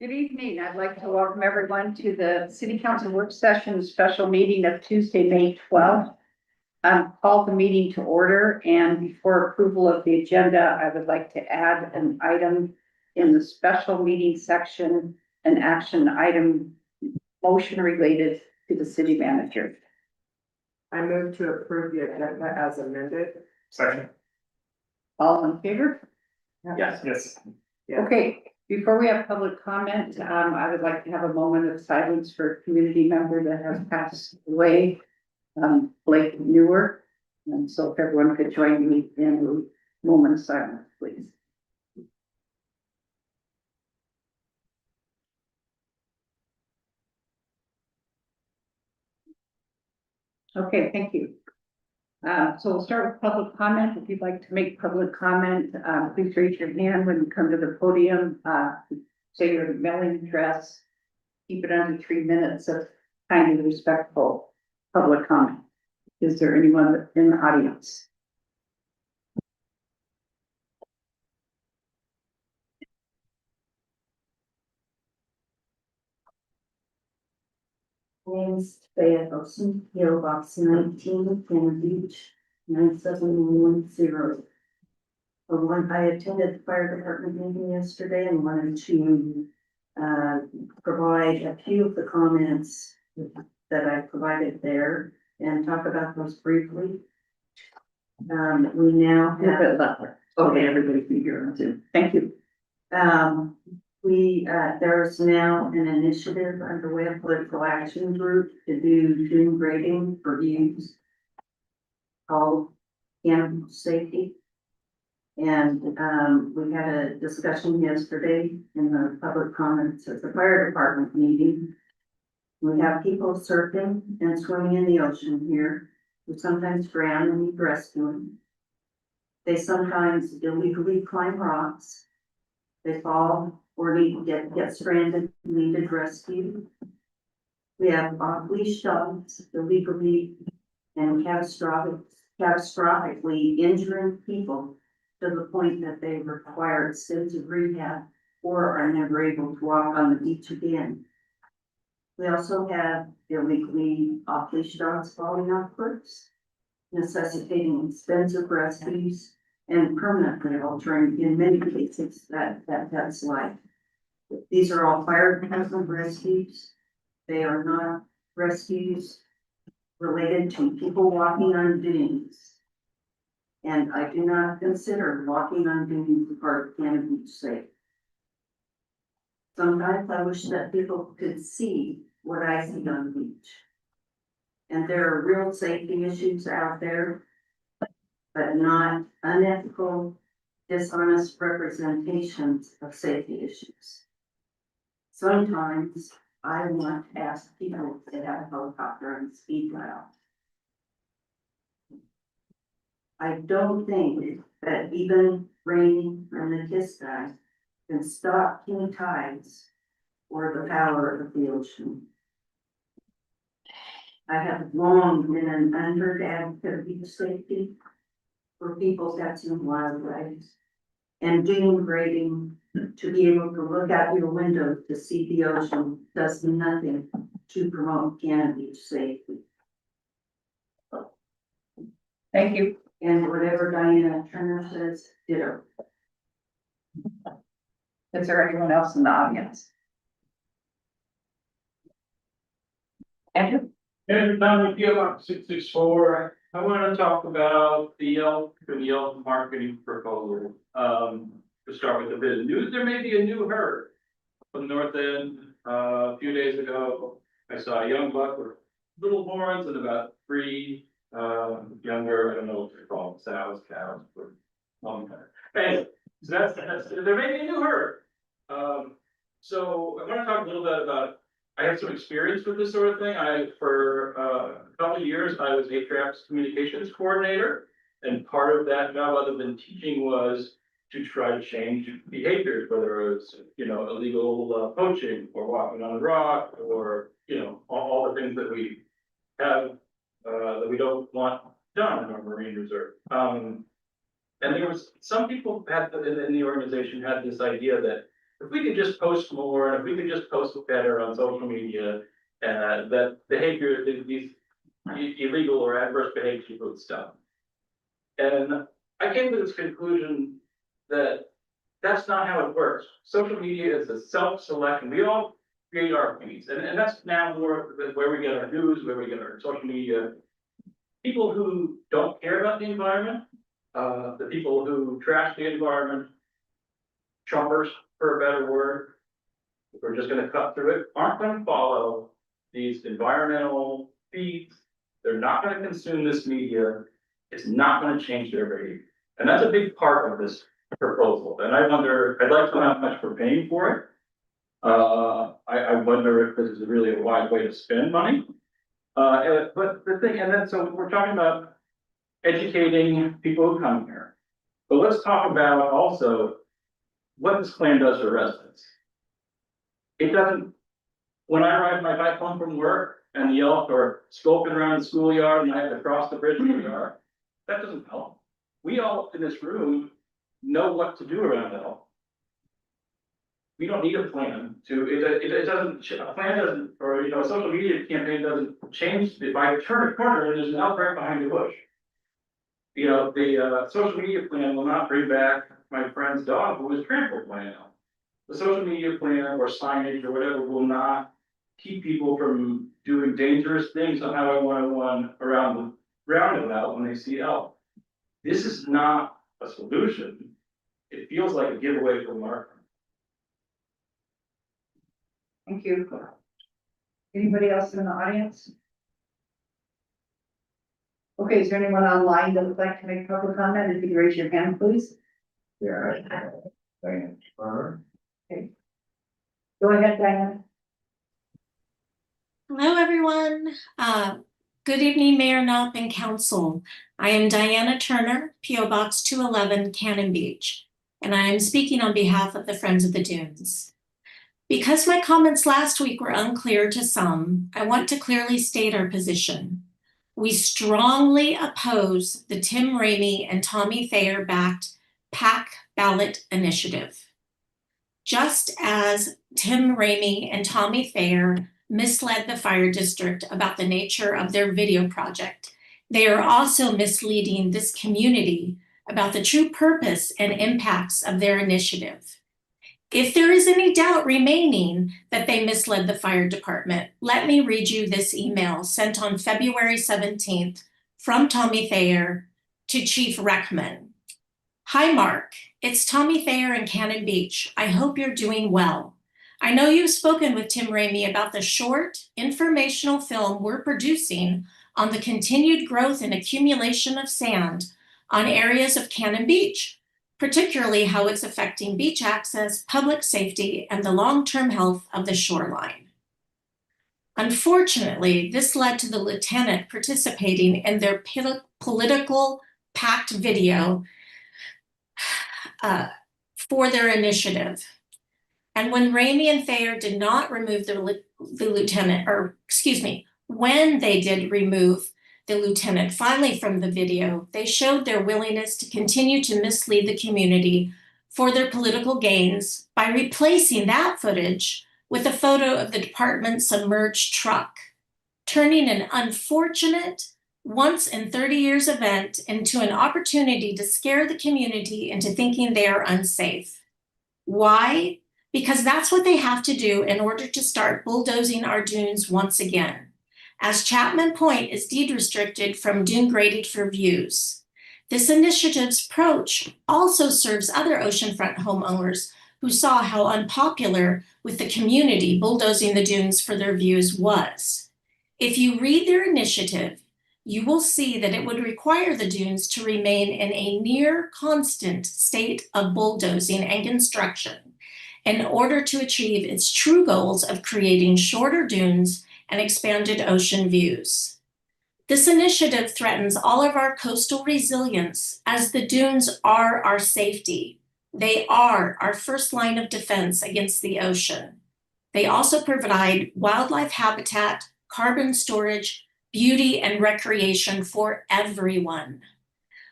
Good evening. I'd like to welcome everyone to the City Council Work Session Special Meeting of Tuesday, May 12th. Call the meeting to order, and before approval of the agenda, I would like to add an item in the special meeting section, an action item motion related to the city manager. I move to approve the agenda as amended. Second. All in favor? Yes. Yes. Yeah. Okay, before we have public comment, I would like to have a moment of silence for a community member that has passed away, Blake Newer. And so if everyone could join me in a moment of silence, please. Okay, thank you. So we'll start with public comment. If you'd like to make public comment, please raise your hand when you come to the podium. Say your mailing address. Keep it under 3 minutes of kind and respectful public comment. Is there anyone in the audience? Name's Bea Wilson, PO Box 19, Cannon Beach, 97110. I attended the fire department meeting yesterday and wanted to provide a few of the comments that I provided there and talk about those briefly. We now A little have, bit louder, so that everybody can hear on Zoom. Thank you. there's now an initiative underway, a political action group to do dune grading for youth called Animal Safety. And, we had a discussion yesterday in the public comments at the fire department meeting. We have people surfing and swimming in the ocean here, who sometimes drown and need rescuing. They sometimes illegally climb rocks. They fall or get stranded, needed rescue. We have off-leash dogs illegally and catastrophically injuring people to the point that they require extensive rehab or are never able to walk on the beach again. We also have illegally off-leash dogs falling off cliffs, necessitating expensive rescues and permanently altering, in many cases, that pet's life. These are all fire department rescues. They are not rescues related to people walking on dunes. And I do not consider walking on dunes a part of Cannon Beach safe. Sometimes I wish that people could see what I see on the beach. And there are real safety issues out there, but not unethical, dishonest representations of safety issues. Sometimes I want to ask people to have a helicopter and speed dial. I don't think that even rain from the kiss sky can stop king tides or the power of the ocean. I have long been an unheard advocate of beach safety for people catching wildlife and dune grading to be able to look out your window to see the ocean does nothing to promote Cannon Beach safety. Thank you. And whatever Diana Turner says, ditto. Is there anyone else in the audience? Andrew? Andrew Dunn with PO Box 664. I want to talk about the Yelp marketing proposal. To start with a bit of news, there may be a new herd from the north end. A few days ago, I saw a young buck with little horns and about 3 younger, I don't know what they're called, sows, cows, but long time. Anyway, so that's there may be a new herd. So I want to talk a little bit about. I have some experience with this sort of thing. For a couple of years, I was ATRAP's communications coordinator, and part of that job, other than teaching, was to try to change behaviors, whether it's illegal poaching or walking on a rock, or all the things that we have that we don't want done in our marine reserve. And there was some people in the organization had this idea that if we could just post more, and if we could just post better on social media, that behavior, these illegal or adverse behavior would stop. And I came to this conclusion that that's not how it works. Social media is a self-selection. We all create our feeds, and that's now more where we get our news, where we get our social media. People who don't care about the environment, the people who trash the environment, Trumpers, for a better word, if we're just gonna cut through it, aren't gonna follow these environmental feeds. They're not gonna consume this media. It's not gonna change their behavior. And that's a big part of this proposal. And I wonder, I'd like to know how much we're paying for it. I wonder if this is really a wise way to spend money. But the thing, and then, so we're talking about educating people who come here. But let's talk about also what this plan does for residents. It doesn't, when I ride my bike home from work and the elk are skulking around the schoolyard and I have to cross the bridge in the yard, that doesn't help. We all in this room know what to do around elk. We don't need a plan to, it doesn't, a plan doesn't, or, you know, a social media campaign doesn't change, if I turn a corner and there's an elk right behind the bush. You know, the social media plan will not bring back my friend's dog who was trampled by an elk. The social media plan or signage or whatever will not keep people from doing dangerous things on Highway 101 around the roundabout when they see elk. This is not a solution. It feels like a giveaway from marketing. Thank you. Anybody else in the audience? Okay, is there anyone online that would like to make public comment? If you could raise your hand, please. Yeah. Okay. Go ahead, Diana. Hello, everyone. Good evening, Mayor Knopp and Council. I am Diana Turner, P.O. Box 211, Cannon Beach, and I am speaking on behalf of the Friends of the Dunes. Because my comments last week were unclear to some, I want to clearly state our position. We strongly oppose the Tim Ramey and Tommy Thayer-backed PAC ballot initiative. Just as Tim Ramey and Tommy Thayer misled the fire district about the nature of their video project, they are also misleading this community about the true purpose and impacts of their initiative. If there is any doubt remaining that they misled the fire department, let me read you this email sent on February 17th from Tommy Thayer to Chief Reckman. Hi, Mark. It's Tommy Thayer in Cannon Beach. I hope you're doing well. I know you've spoken with Tim Ramey about the short informational film we're producing on the continued growth and accumulation of sand on areas of Cannon Beach, particularly how it's affecting beach access, public safety, and the long-term health of the shoreline. Unfortunately, this led to the lieutenant participating in their political packed video for their initiative. And when Ramey and Thayer did not remove the lieutenant, or excuse me, when they did remove the lieutenant finally from the video, they showed their willingness to continue to mislead the community for their political gains by replacing that footage with a photo of the department's submerged truck, turning an unfortunate once in 30 years event into an opportunity to scare the community into thinking they are unsafe. Why? Because that's what they have to do in order to start bulldozing our dunes once again, as Chapman Point is deed restricted from dune graded for views. This initiative's approach also serves other oceanfront homeowners who saw how unpopular with the community bulldozing the dunes for their views was. If you read their initiative, you will see that it would require the dunes to remain in a near constant state of bulldozing and construction in order to achieve its true goals of creating shorter dunes and expanded ocean views. This initiative threatens all of our coastal resilience, as the dunes are our safety. They are our first line of defense against the ocean. They also provide wildlife habitat, carbon storage, beauty, and recreation for everyone.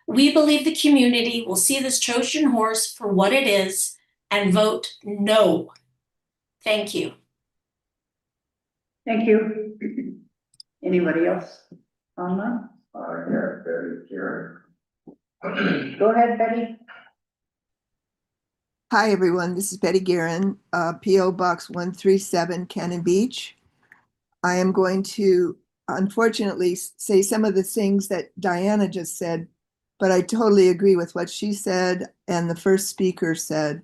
We believe the community will see this Trojan horse for what it is, and vote no. Thank you. Thank you. Anybody else online? Go ahead, Betty. Hi, everyone. This is Betty Guerin, P.O. Box 137, Cannon Beach. I am going to, unfortunately, say some of the things that Diana just said, but I totally agree with what she said and the first speaker said.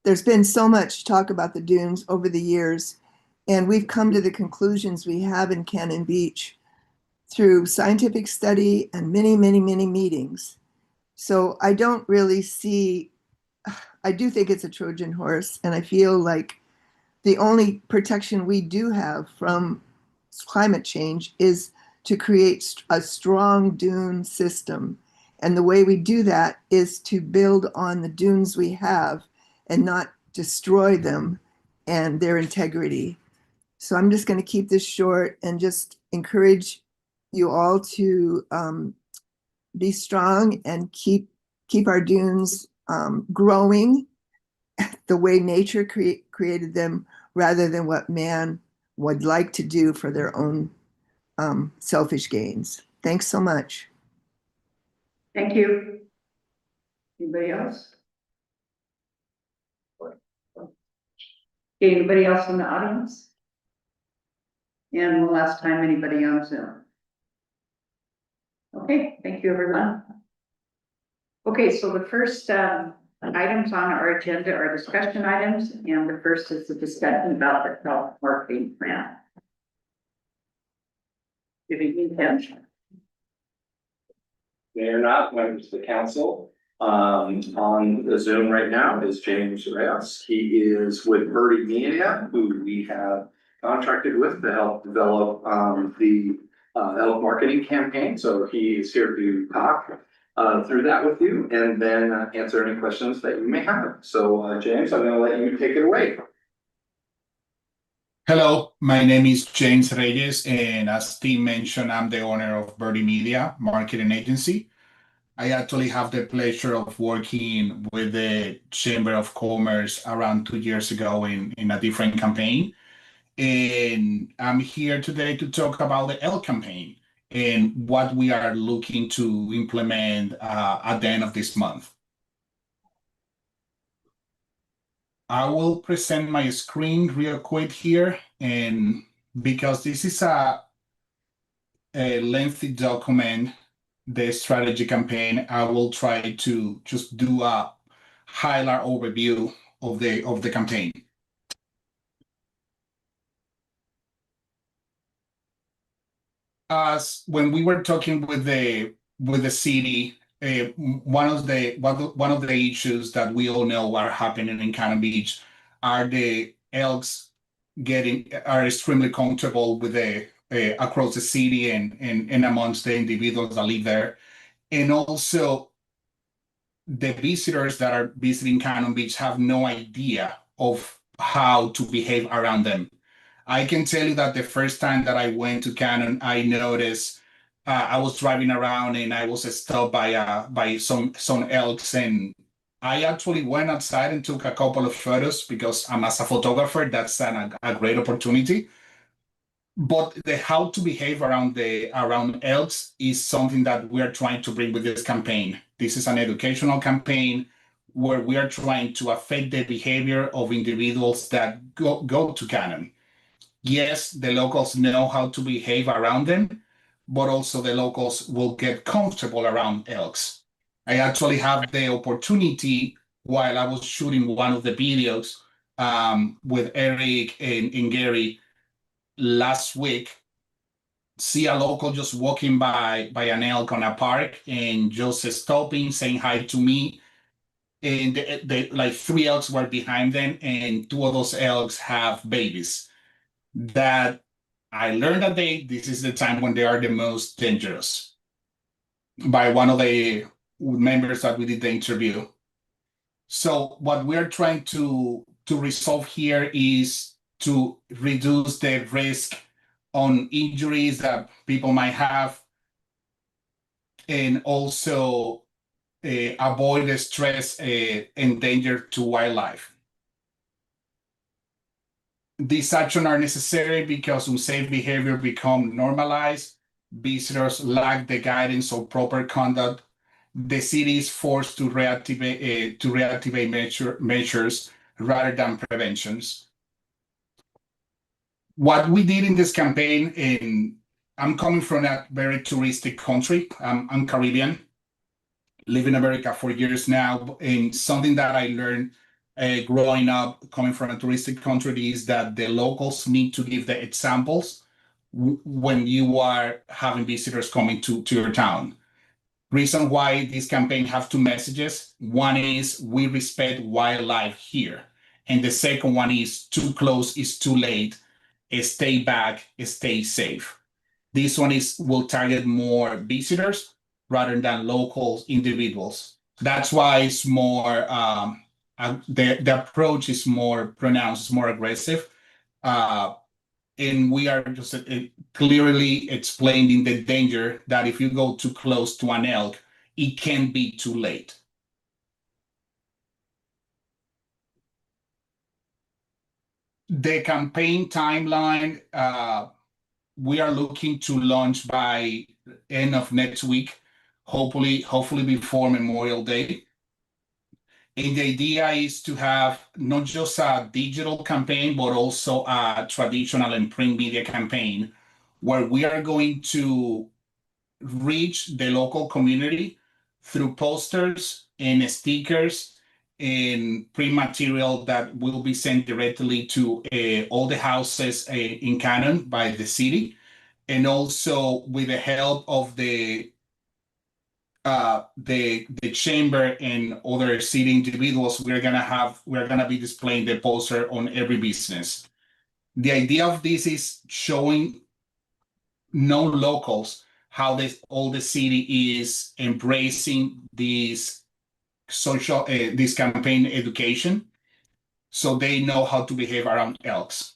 There's been so much talk about the dunes over the years, and we've come to the conclusions we have in Cannon Beach through scientific study and many, many, many meetings. So I don't really see, I do think it's a Trojan horse, and I feel like the only protection we do have from climate change is to create a strong dune system. And the way we do that is to build on the dunes we have and not destroy them and their integrity. So I'm just going to keep this short and just encourage you all to be strong and keep our dunes growing the way nature created them, rather than what man would like to do for their own selfish gains. Thanks so much. Thank you. Anybody else? Anybody else in the audience? And one last time, anybody on Zoom? Okay, thank you, everyone. Okay, so the first items on our agenda are discussion items, and the first is the discussion about the health marketing plan. Giving you attention. Mayor Knott, members of the council. On the Zoom right now is James Reyes. He is with Birdie Media, who we have contracted with to help develop the health marketing campaign. So he is here to talk through that with you and then answer any questions that you may have. So James, I'm going to let you take it away. Hello, my name is James Reyes, and as Tim mentioned, I'm the owner of Birdie Media Marketing Agency. I actually have the pleasure of working with the Chamber of Commerce around 2 years ago in a different campaign. And I'm here today to talk about the ELK campaign and what we are looking to implement at the end of this month. I will present my screen real quick here, and because this is a lengthy document, the strategy campaign, I will try to just do a highlight overview of the campaign. As when we were talking with the city, one of the issues that we all know are happening in Cannon Beach are the elks are extremely comfortable with the across the city and amongst the individuals that live there, and also the visitors that are visiting Cannon Beach have no idea of how to behave around them. I can tell you that the first time that I went to Cannon, I noticed I was driving around and I was stopped by some elks, and I actually went outside and took a couple of photos because I'm as a photographer, that's a great opportunity. But the how to behave around elks is something that we are trying to bring with this campaign. This is an educational campaign where we are trying to affect the behavior of individuals that go to Cannon. Yes, the locals know how to behave around them, but also the locals will get comfortable around elks. I actually have the opportunity while I was shooting one of the videos with Eric and Gary last week, see a local just walking by an elk on a park and just stopping, saying hi to me. And they like 3 elks were behind them, and 2 of those elks have babies. That I learned that this is the time when they are the most dangerous, by one of the members that we did the interview. So what we're trying to resolve here is to reduce the risk on injuries that people might have, and also avoid the stress and danger to wildlife. These actions are necessary because unsafe behavior become normalized, visitors lack the guidance or proper conduct, the city is forced to reactivate measures rather than preventions. What we did in this campaign, I'm coming from a very touristic country. I'm Caribbean, live in America for years now, and something that I learned growing up, coming from a touristic country, is that the locals need to give the examples when you are having visitors coming to your town. Reason why this campaign have two messages. One is we respect wildlife here. And the second one is too close is too late. Stay back, stay safe. This one will target more visitors rather than local individuals. That's why it's more, the approach is more pronounced, more aggressive. And we are just clearly explaining the danger that if you go too close to an elk, it can be too late. The campaign timeline, we are looking to launch by end of next week, hopefully before Memorial Day. And the idea is to have not just a digital campaign, but also a traditional and print media campaign, where we are going to reach the local community through posters and stickers and print material that will be sent directly to all the houses in Cannon by the city. And also with the help of the chamber and other city individuals, we're gonna be displaying the poster on every business. The idea of this is showing non-locals how all the city is embracing this this campaign education, so they know how to behave around elks.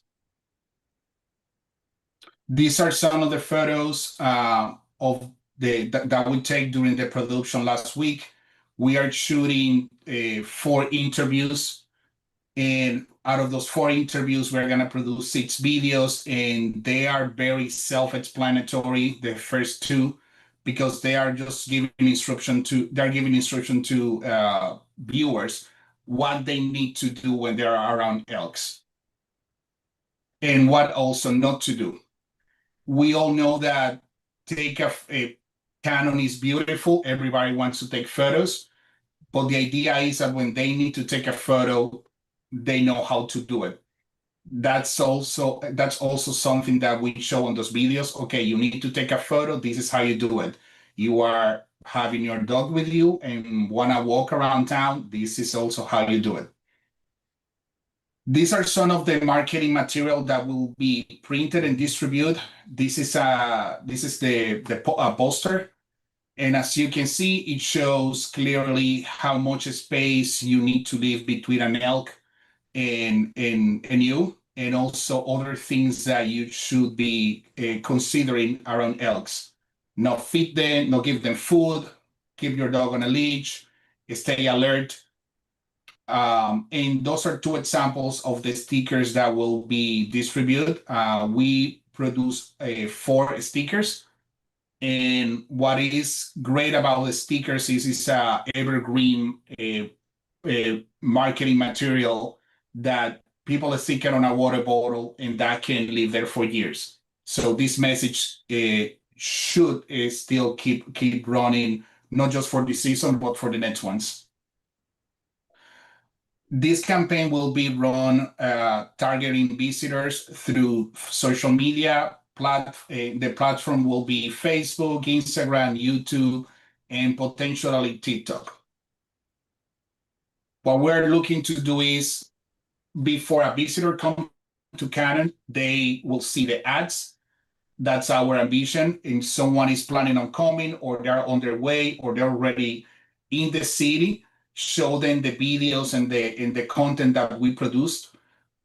These are some of the photos of that we take during the production last week. We are shooting 4 interviews, and out of those 4 interviews, we're gonna produce 6 videos, and they are very self-explanatory, the first 2, because they are just giving instruction to viewers what they need to do when they are around elks, and what also not to do. We all know that Cannon is beautiful. Everybody wants to take photos, but the idea is that when they need to take a photo, they know how to do it. That's also something that we show on those videos. Okay, you need to take a photo. This is how you do it. You are having your dog with you and want to walk around town. This is also how you do it. These are some of the marketing material that will be printed and distributed. This is the poster. And as you can see, it shows clearly how much space you need to leave between an elk and you, and also other things that you should be considering around elks. Not feed them, not give them food, keep your dog on a leash, stay alert. And those are 2 examples of the stickers that will be distributed. We produce 4 stickers. And what is great about the stickers is it's evergreen marketing material that people stick it on a water bottle, and that can live there for years. So this message should still keep running, not just for this season, but for the next ones. This campaign will be run targeting visitors through social media. The platform will be Facebook, Instagram, YouTube, and potentially TikTok. What we're looking to do is, before a visitor comes to Cannon, they will see the ads. That's our ambition. And someone is planning on coming, or they're on their way, or they're already in the city, show them the videos and the content that we produced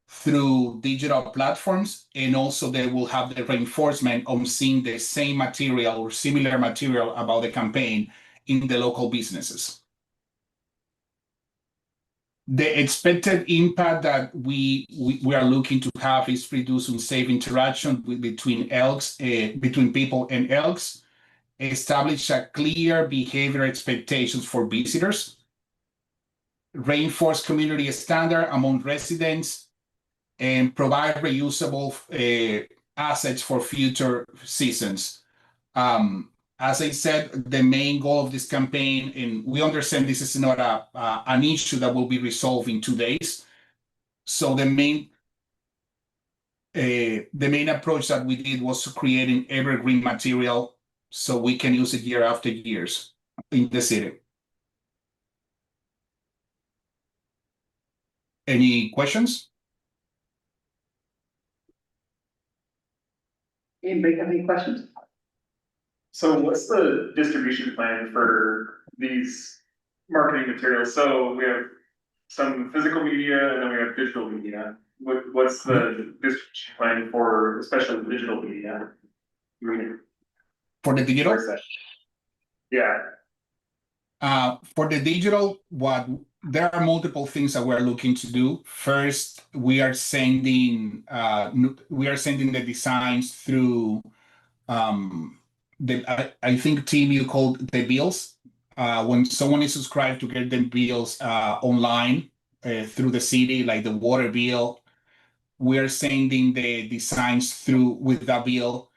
through digital platforms, and also they will have the reinforcement of seeing the same material or similar material about the campaign in the local businesses. The expected impact that we are looking to have is reduce unsafe interaction between elks, between people and elks, establish a clear behavior expectations for visitors, reinforce community standard among residents, and provide reusable assets for future seasons. As I said, the main goal of this campaign, and we understand this is not an issue that will be resolved in 2 days. So the main approach that we did was creating evergreen material so we can use it year after years in the city. Any questions? Anybody have any questions? So what's the distribution plan for these marketing materials? So we have some physical media and then we have digital media. What's the distribution plan for especially digital media? For the digital? Yeah. For the digital, there are multiple things that we're looking to do. First, we are sending the designs through I think, Tim, you called the bills. When someone is subscribed to get the bills online through the city, like the water bill, we are sending the designs through with that bill.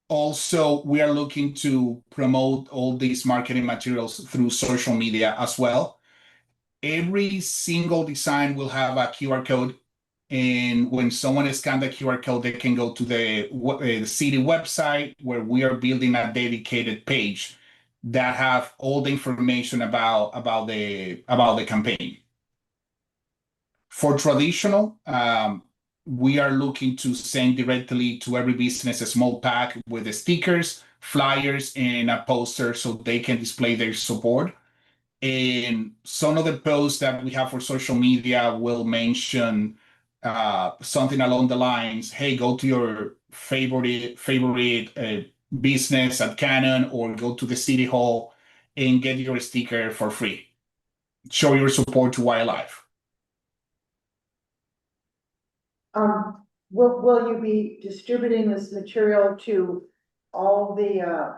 Also, we are looking to promote all these marketing materials through social media as well. Every single design will have a QR code, and when someone scans the QR code, they can go to the city website where we are building a dedicated page that have all the information about the campaign. For traditional, we are looking to send directly to every business a small pack with the stickers, flyers, and a poster so they can display their support. And some of the posts that we have for social media will mention something along the lines, hey, go to your favorite business at Canon or go to the city hall and get your sticker for free. Show your support to wildlife. Will you be distributing this material to all the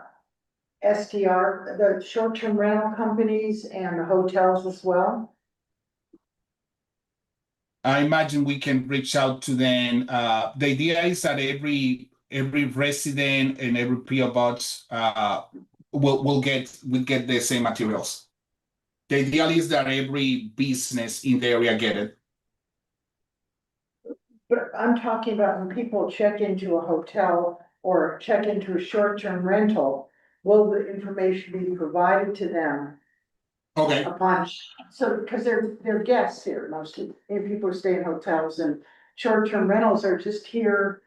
STR, the short-term rental companies and the hotels as well? I imagine we can reach out to them. The idea is that every resident and every PO box will get the same materials. The idea is that every business in the area get it. But I'm talking about when people check into a hotel or check into a short-term rental, will the information be provided to them Okay. upon, so, because they're guests here, mostly, and people stay in hotels, and short-term rentals are just here,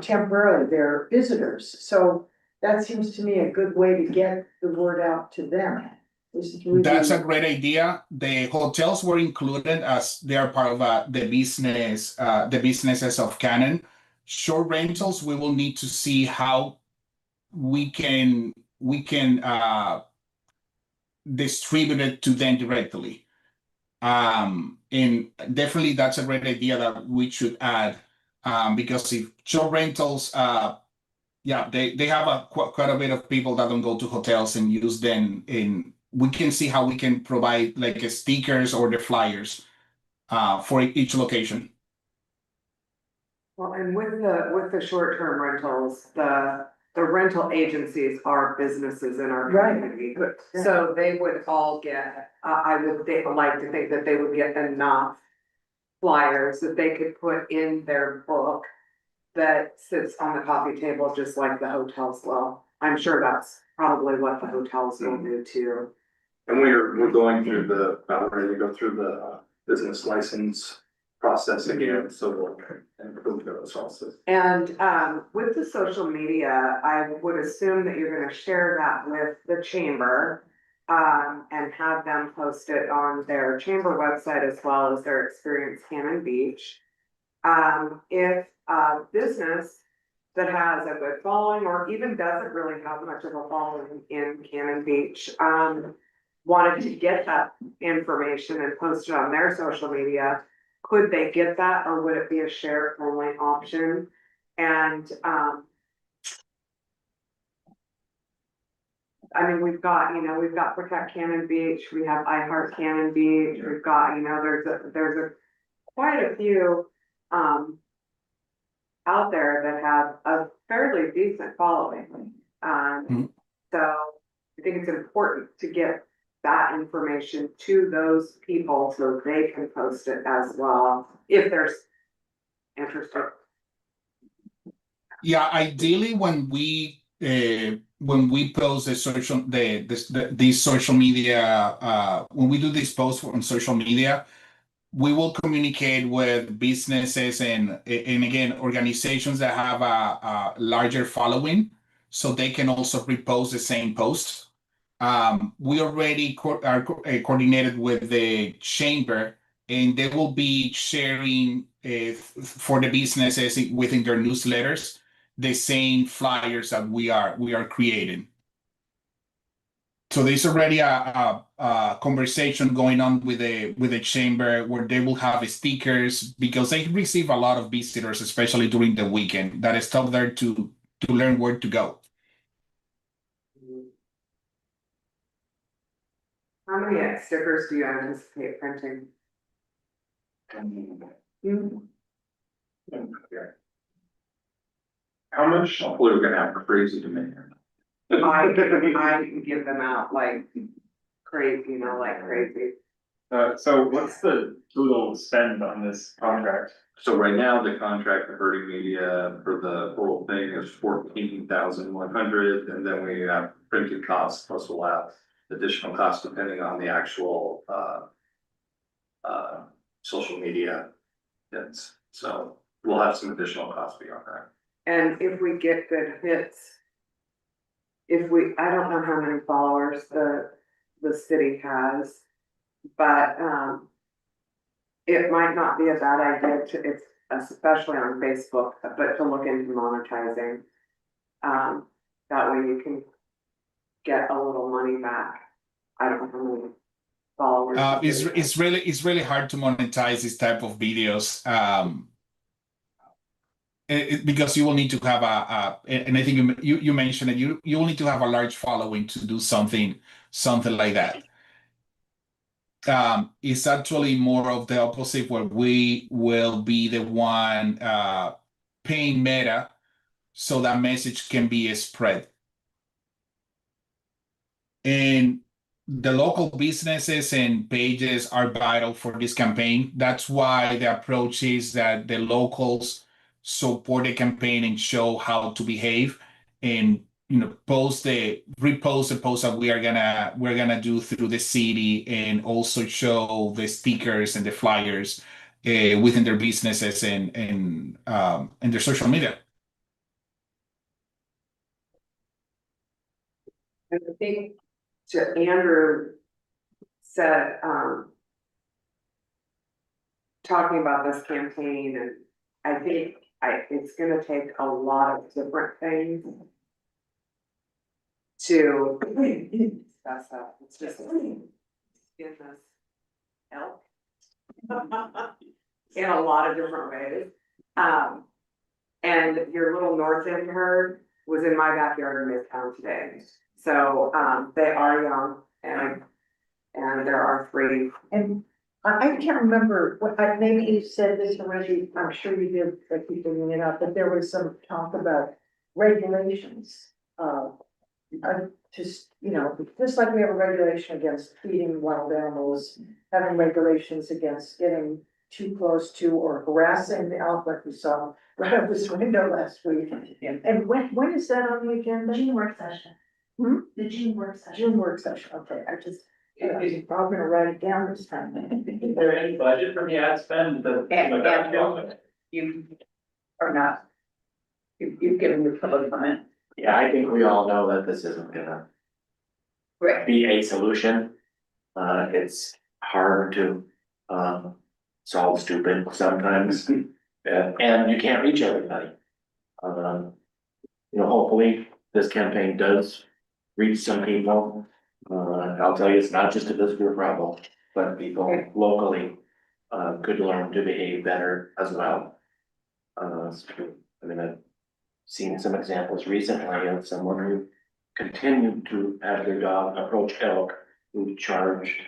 temporarily, they're visitors, so that seems to me a good way to get the word out to them. That's a great idea. The hotels were included as they are part of the businesses of Canon. Short rentals, we will need to see how we can distribute it to them directly. And definitely that's a great idea that we should add, because if short rentals, they have quite a bit of people that don't go to hotels and use them, and we can see how we can provide like stickers or the flyers for each location. Well, and with the short-term rentals, the rental agencies are businesses in our community. Right. So they would all get, I would like to think that they would get enough flyers that they could put in their book that sits on the coffee table, just like the hotels will. I'm sure that's probably what the hotels will do too. And we're going through about ready to go through the business license process again, so we'll go through those processes. And with the social media, I would assume that you're gonna share that with the chamber and have them post it on their chamber website as well as their Experience Cannon Beach. If a business that has a good following or even doesn't really have much of a following in Cannon Beach, wanted to get that information and post it on their social media, could they get that, or would it be a share only option? And, I mean, we've got Protect Cannon Beach, we have I Heart Cannon Beach, we've got, there's a quite a few, out there that have a fairly decent following. So I think it's important to get that information to those people so they can post it as well, if there's interested. Yeah, ideally, when we post these social media, when we do these posts on social media, we will communicate with businesses and again, organizations that have a larger following, so they can also repost the same post. We already are coordinated with the chamber, and they will be sharing for the businesses within their newsletters the same flyers that we are creating. So there's already a conversation going on with the chamber where they will have stickers, because they receive a lot of visitors, especially during the weekend, that stop there to learn where to go. How many stickers do you anticipate printing? How much? Hopefully, we're gonna have crazy demand. I can give them out like crazy, like crazy. So what's the total spend on this contract? So right now, the contract for Herding Media for the whole thing is 14,100, and then we have printed costs, plus we'll have additional costs depending on the actual social media hits. So we'll have some additional costs beyond that. And if we get good hits, I don't know how many followers the city has, but it might not be a bad idea especially on Facebook, but to look into monetizing. That way you can get a little money back. I don't know how many followers. It's really hard to monetize this type of videos. Because you will need to have and I think you mentioned it, you will need to have a large following to do something like that. It's actually more of the opposite, where we will be the one paying Meta so that message can be spread. And the local businesses and pages are vital for this campaign. That's why the approach is that the locals support the campaign and show how to behave, and repost the post that we're gonna do through the city, and also show the stickers and the flyers within their businesses and their social media. And I think to Andrew said, talking about this campaign, and I think it's gonna take a lot of different things to discuss that. It's just in this elk in a lot of different ways. And your little North End herd was in my backyard in Midtown today. So they are young, and there are 3. And I can't remember what, maybe you said this already, I'm sure you did, I keep bringing it up, but there was some talk about regulations. Just like we have a regulation against feeding wild animals, having regulations against getting too close to or harassing the elk, like we saw right out this window last week. And when is that on the agenda? June work session. The June work session. June work session, okay, I'm probably gonna write it down this time. Is there any budget from the ad spend And you are not, you've given your public comment. Yeah, I think we all know that this isn't gonna Right. be a solution. It's hard to solve stupid sometimes, and you can't reach everybody. Hopefully this campaign does reach some people, I'll tell you, it's not just a visitor problem, but people locally, could learn to behave better as well. I mean, I've seen some examples recently of someone who continued to have their dog approach elk who charged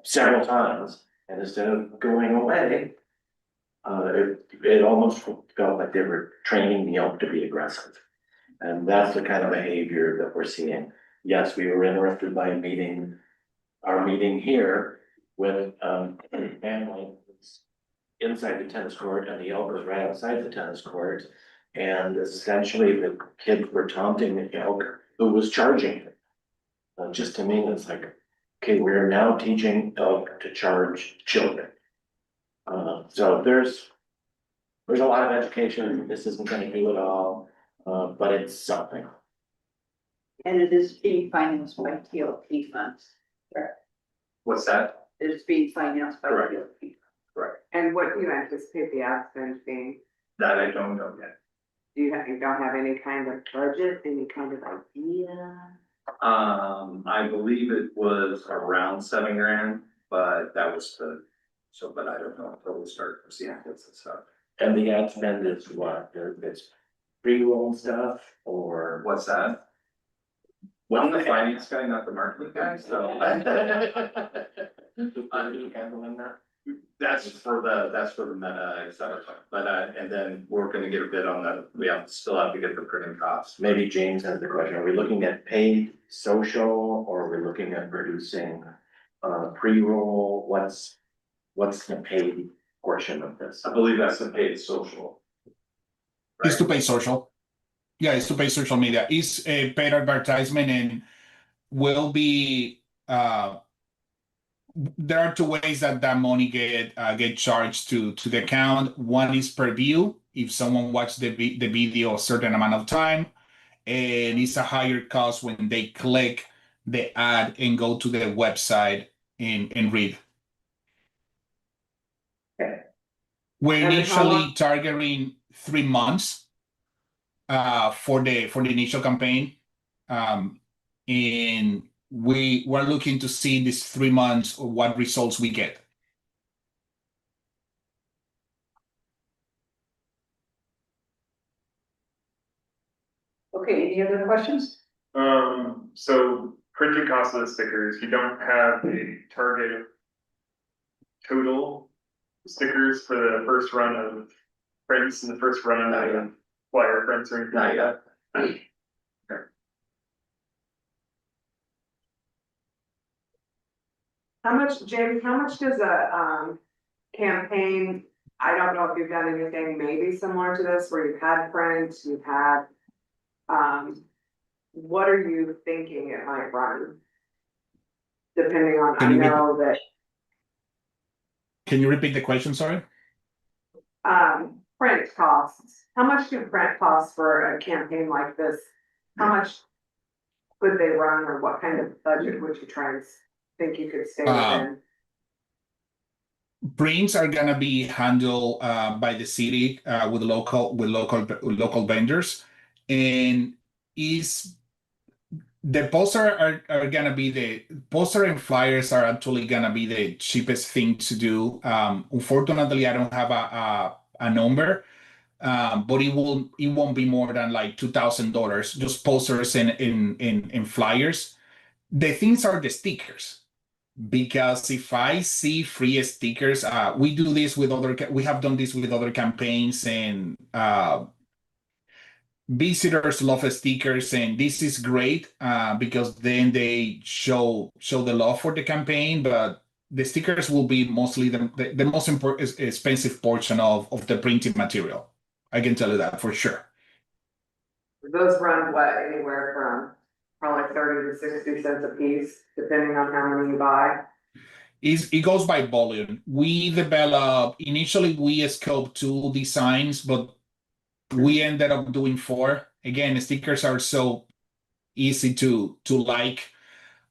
several times, and instead of going away, it almost felt like they were training the elk to be aggressive. And that's the kind of behavior that we're seeing. Yes, we were interrupted by our meeting here with a family inside the tennis court, and the elk was right outside the tennis court. And essentially the kids were taunting the elk who was charging it. Just to me, it's like, okay, we're now teaching elk to charge children. So there's a lot of education. This isn't gonna do it all, but it's something. And it is being financed by TLP funds. What's that? It is being financed by Correct. TLP. Correct. And what do you anticipate the ad spend being? That I don't know yet. You don't have any kind of budget, any kind of idea? I believe it was around $7,000, but that was but I don't know until we start seeing this and stuff. And the ad spend is what? It's pre-roll stuff or What's that? I'm the finance guy, not the marketing guy, so. Are you handling that? That's for the meta, et cetera, but, and then we're gonna get a bid on that, still have to get the printing costs. Maybe James has the question. Are we looking at paid social or are we looking at producing pre-roll? What's the paid portion of this? I believe that's the paid social. It's to pay social. Yeah, it's to pay social media. It's a paid advertisement and will be, there are two ways that money get charged to the account. One is per view, if someone watched the video a certain amount of time, and it's a higher cost when they click the ad and go to the website and read. Okay. We're And how initially long- targeting 3 months for the initial campaign. And we're looking to see in these 3 months what results we get. Okay, any other questions? So printing cost of the stickers, you don't have a target total stickers for the first run of prints and the first run Not of flyer prints or anything Not like that? yet. How much, James, how much does a, campaign, I don't know if you've done anything maybe similar to this, where you've had prints, you've had, what are you thinking it might run? Depending on, I Can you know that, Can you repeat the question, sorry? print costs, how much do print costs for a campaign like this? How much could they run, or what kind of budget would you try and think you could stay within? Prints are gonna be handled by the city with local vendors, and the poster are gonna be the poster and flyers are actually gonna be the cheapest thing to do. Unfortunately, I don't have a number, but it won't be more than like $2,000, just posters and flyers. The things are the stickers. Because if I see free stickers, we do this with we have done this with other campaigns, and visitors love stickers, and this is great because then they show the love for the campaign. But the stickers will be mostly the most important expensive portion of the printing material. I can tell you that for sure. Those run what, anywhere from probably 30 to 60 cents a piece, depending on how many you buy. It goes by volume. Initially we scoped 2 designs, but we ended up doing 4. Again, stickers are so easy to like.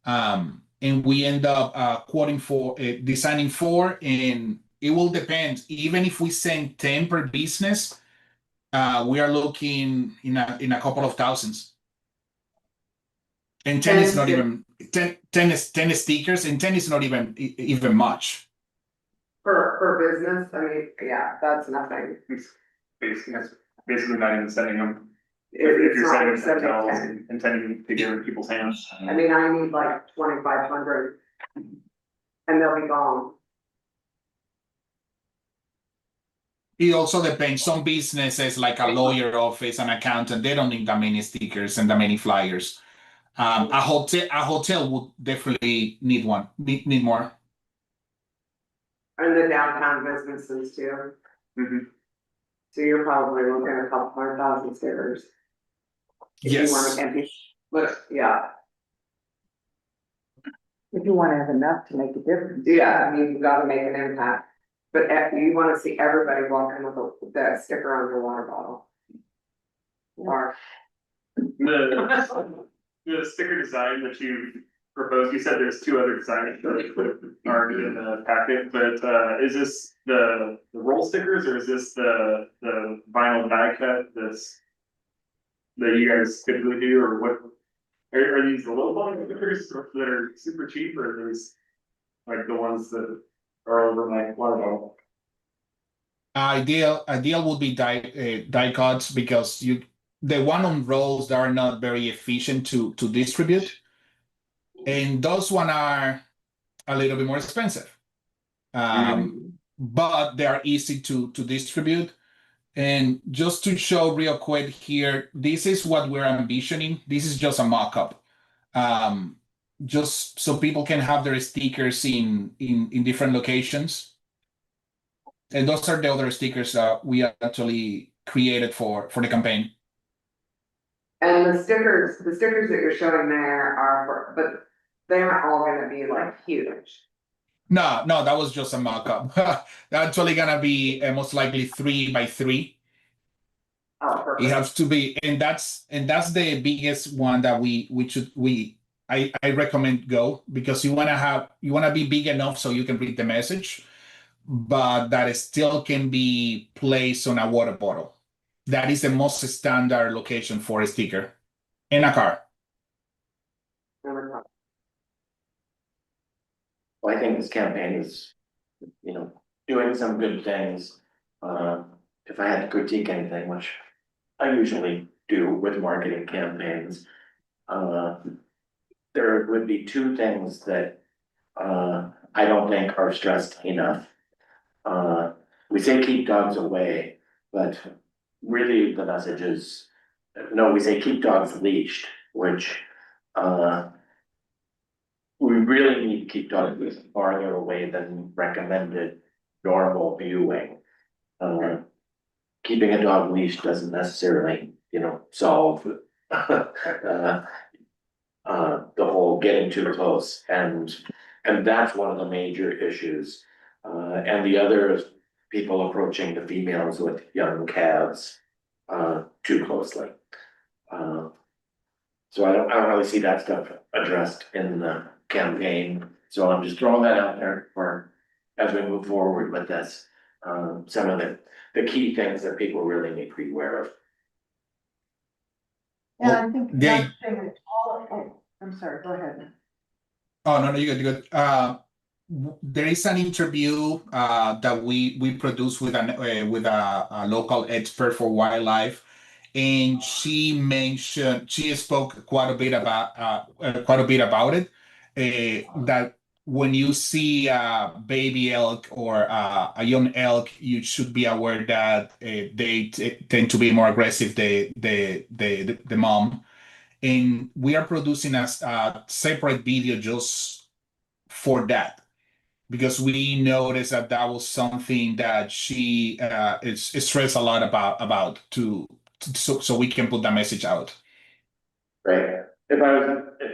And we end up designing 4, and it will depend. Even if we send 10 per business, we are looking in a couple of thousands. And 10 is 10 not stick- even 10 is stickers, and 10 is not even much. for business, I mean, yeah, that's nothing. Basically not even sending them, It- if it's you're not sending them sending hotels 10. and intending to give it in people's hands. I mean, I need like 2,500. And they'll be gone. It also depends. Some businesses, like a lawyer office, an accountant, they don't need that many stickers and that many flyers. A hotel would definitely need need more. And the downtown businesses too. Mhm. So you're probably looking at a couple 100,000 stickers. If you wanna Yes. empty, but yeah, If you wanna have enough to make a difference. yeah, I mean, you gotta make an impact. But you wanna see everybody walking with that sticker on their water bottle. Or. The sticker design that you proposed, you said there's two other designs that are in the packet, but is this the roll stickers or is this the vinyl die cut that you guys typically do, or what? Are these the low volume stickers that are super cheap, or are these like the ones that are over my water bottle? Ideal would be die cuts, because the one on rolls that are not very efficient to distribute, and those one are a little bit more expensive. But they are easy to distribute. And just to show real quick here, this is what we're envisioning. This is just a mock-up. Just so people can have their stickers in different locations. And those are the other stickers that we actually created for the campaign. And the stickers that you're showing there are but they aren't all gonna be like huge. No, that was just a mock-up. That's actually gonna be most likely 3 by 3. Oh, It perfect. has to be, and that's the biggest one that I recommend go, because you wanna be big enough so you can read the message, but that it still can be placed on a water bottle. That is the most standard location for a sticker in a car. Well, I think this campaign is, doing some good things. If I had to critique anything, which I usually do with marketing campaigns, there would be two things that I don't think are stressed enough. We say keep dogs away, but really the message is, no, we say keep dogs leashed, which we really need to keep dogs farther away than recommended normal viewing. Keeping a dog leashed doesn't necessarily, solve the whole getting too close, and that's one of the major issues. And the other is people approaching the females with young calves too closely. So I don't really see that stuff addressed in the campaign, so I'm just throwing that out there for, as we move forward with this, some of the key things that people really need to be aware of. And I think they- another thing that I'm sorry, go ahead. Oh, no, you're good. There is an interview that we produced with a local expert for wildlife, and she spoke quite a bit about it. That when you see a baby elk or a young elk, you should be aware that they tend to be more aggressive. The mom. And we are producing a separate video just for that, because we noticed that was something that she is stressed a lot about so we can put that message out. Right. If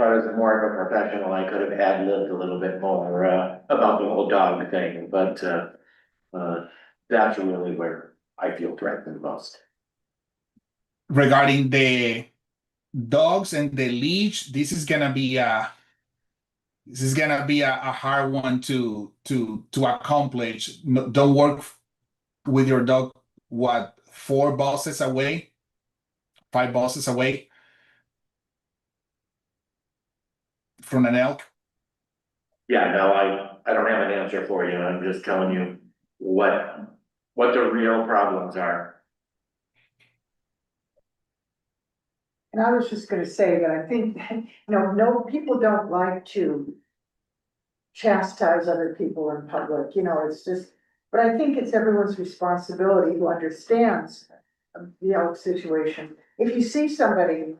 I was more of a professional, I could have ad-libbed a little bit more about the whole dog thing, but that's really where I feel threatened most. Regarding the dogs and the leash, this is gonna be a hard one to accomplish. No, don't work with your dog 5 buses away. from an elk? Yeah, no, I don't have an answer for you. I'm just telling you what the real problems are. And I was just gonna say that I think, no, people don't like to chastise other people in public, it's just, but I think it's everyone's responsibility who understands the elk situation. If you see somebody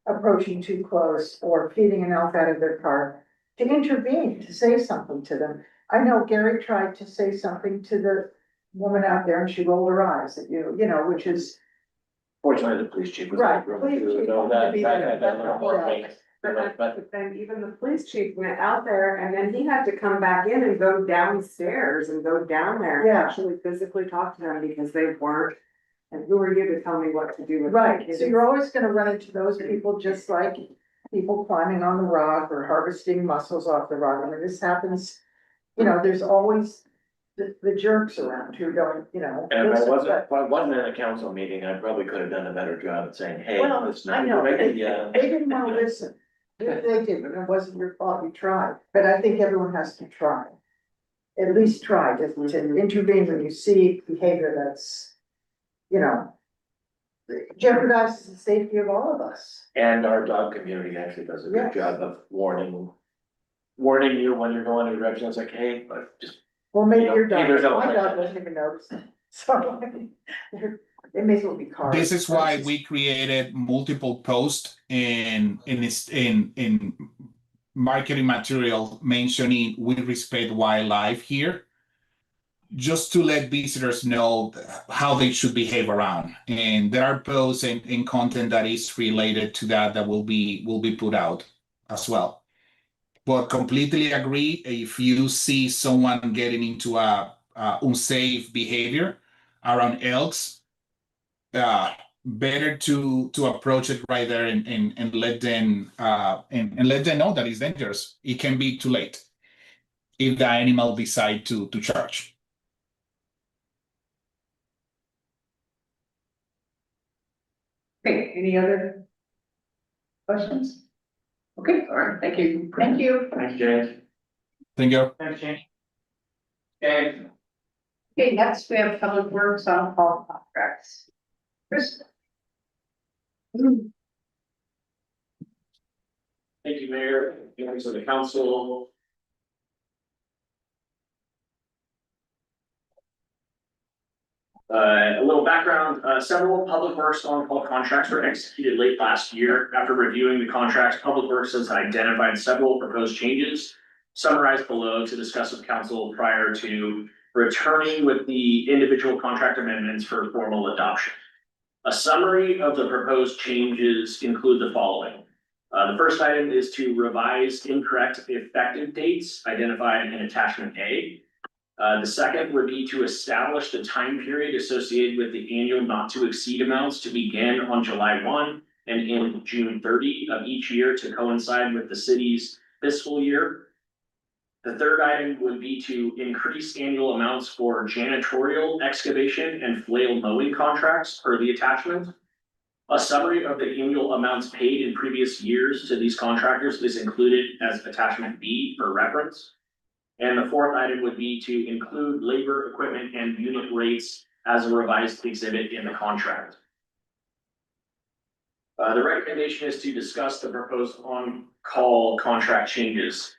approaching too close or feeding an elk out of their car, to intervene, to say something to them. I know Gary tried to say something to the woman out there and she rolled her eyes at you, which is. Fortunately, the police chief was. Right, in the room, police too, chief so wanted to be there. that That's little all more right. makes- But But then even the police chief went out there and then he had to come back in and go downstairs and go down there and Yeah. actually physically talk to them because they weren't. And who are you to tell me what to do with? Right, it? so you're always gonna run into those people, just like people climbing on the rock or harvesting mussels off the rock. I mean, this happens, there's always the jerks around who don't, And if I listen, wasn't, but- if I wasn't in a council meeting, I probably could have done a better job at saying, hey, Well, it's I not a know, good they idea. didn't wanna listen. They didn't, it wasn't your fault, you tried, but I think everyone has to try. At least try to intervene when you see behavior that's, jeopardizes the safety of all of us. And our dog community actually does a good Yes. job of warning you when you're going in a direction. It's like, hey, but just, Well, maybe You know, your dog, there's no my point. dog wasn't even noticing, so, it may as well be cars. This is why we created multiple posts in marketing material mentioning we respect wildlife here. Just to let visitors know how they should behave around. And there are posts and content that is related to that will be put out as well. But completely agree, if you see someone getting into a unsafe behavior around elks, better to approach it right there and let them and let them know that it's dangerous. It can be too late if the animal decide to charge. Okay, any other questions? Okay, all right, thank you. Thank you. thanks, James. Thank you. Thanks, James. And Okay, next we have public works on call contracts. Chris? Thank you, Mayor, members of the council. A little background, several public works on-call contracts were executed late last year. After reviewing the contracts, Public Works has identified several proposed changes summarized below to discuss with council prior to returning with the individual contract amendments for formal adoption. A summary of the proposed changes include the following. The first item is to revise incorrect effective dates identified in attachment A. The second would be to establish the time period associated with the annual not to exceed amounts to begin on July 1 and end June 30 of each year to coincide with the city's fiscal year. The third item would be to increase annual amounts for janitorial excavation and flail mowing contracts per the attachment. A summary of the annual amounts paid in previous years to these contractors is included as attachment B for reference. And the fourth item would be to include labor, equipment, and unit rates as a revised exhibit in the contract. The recommendation is to discuss the proposed on-call contract changes.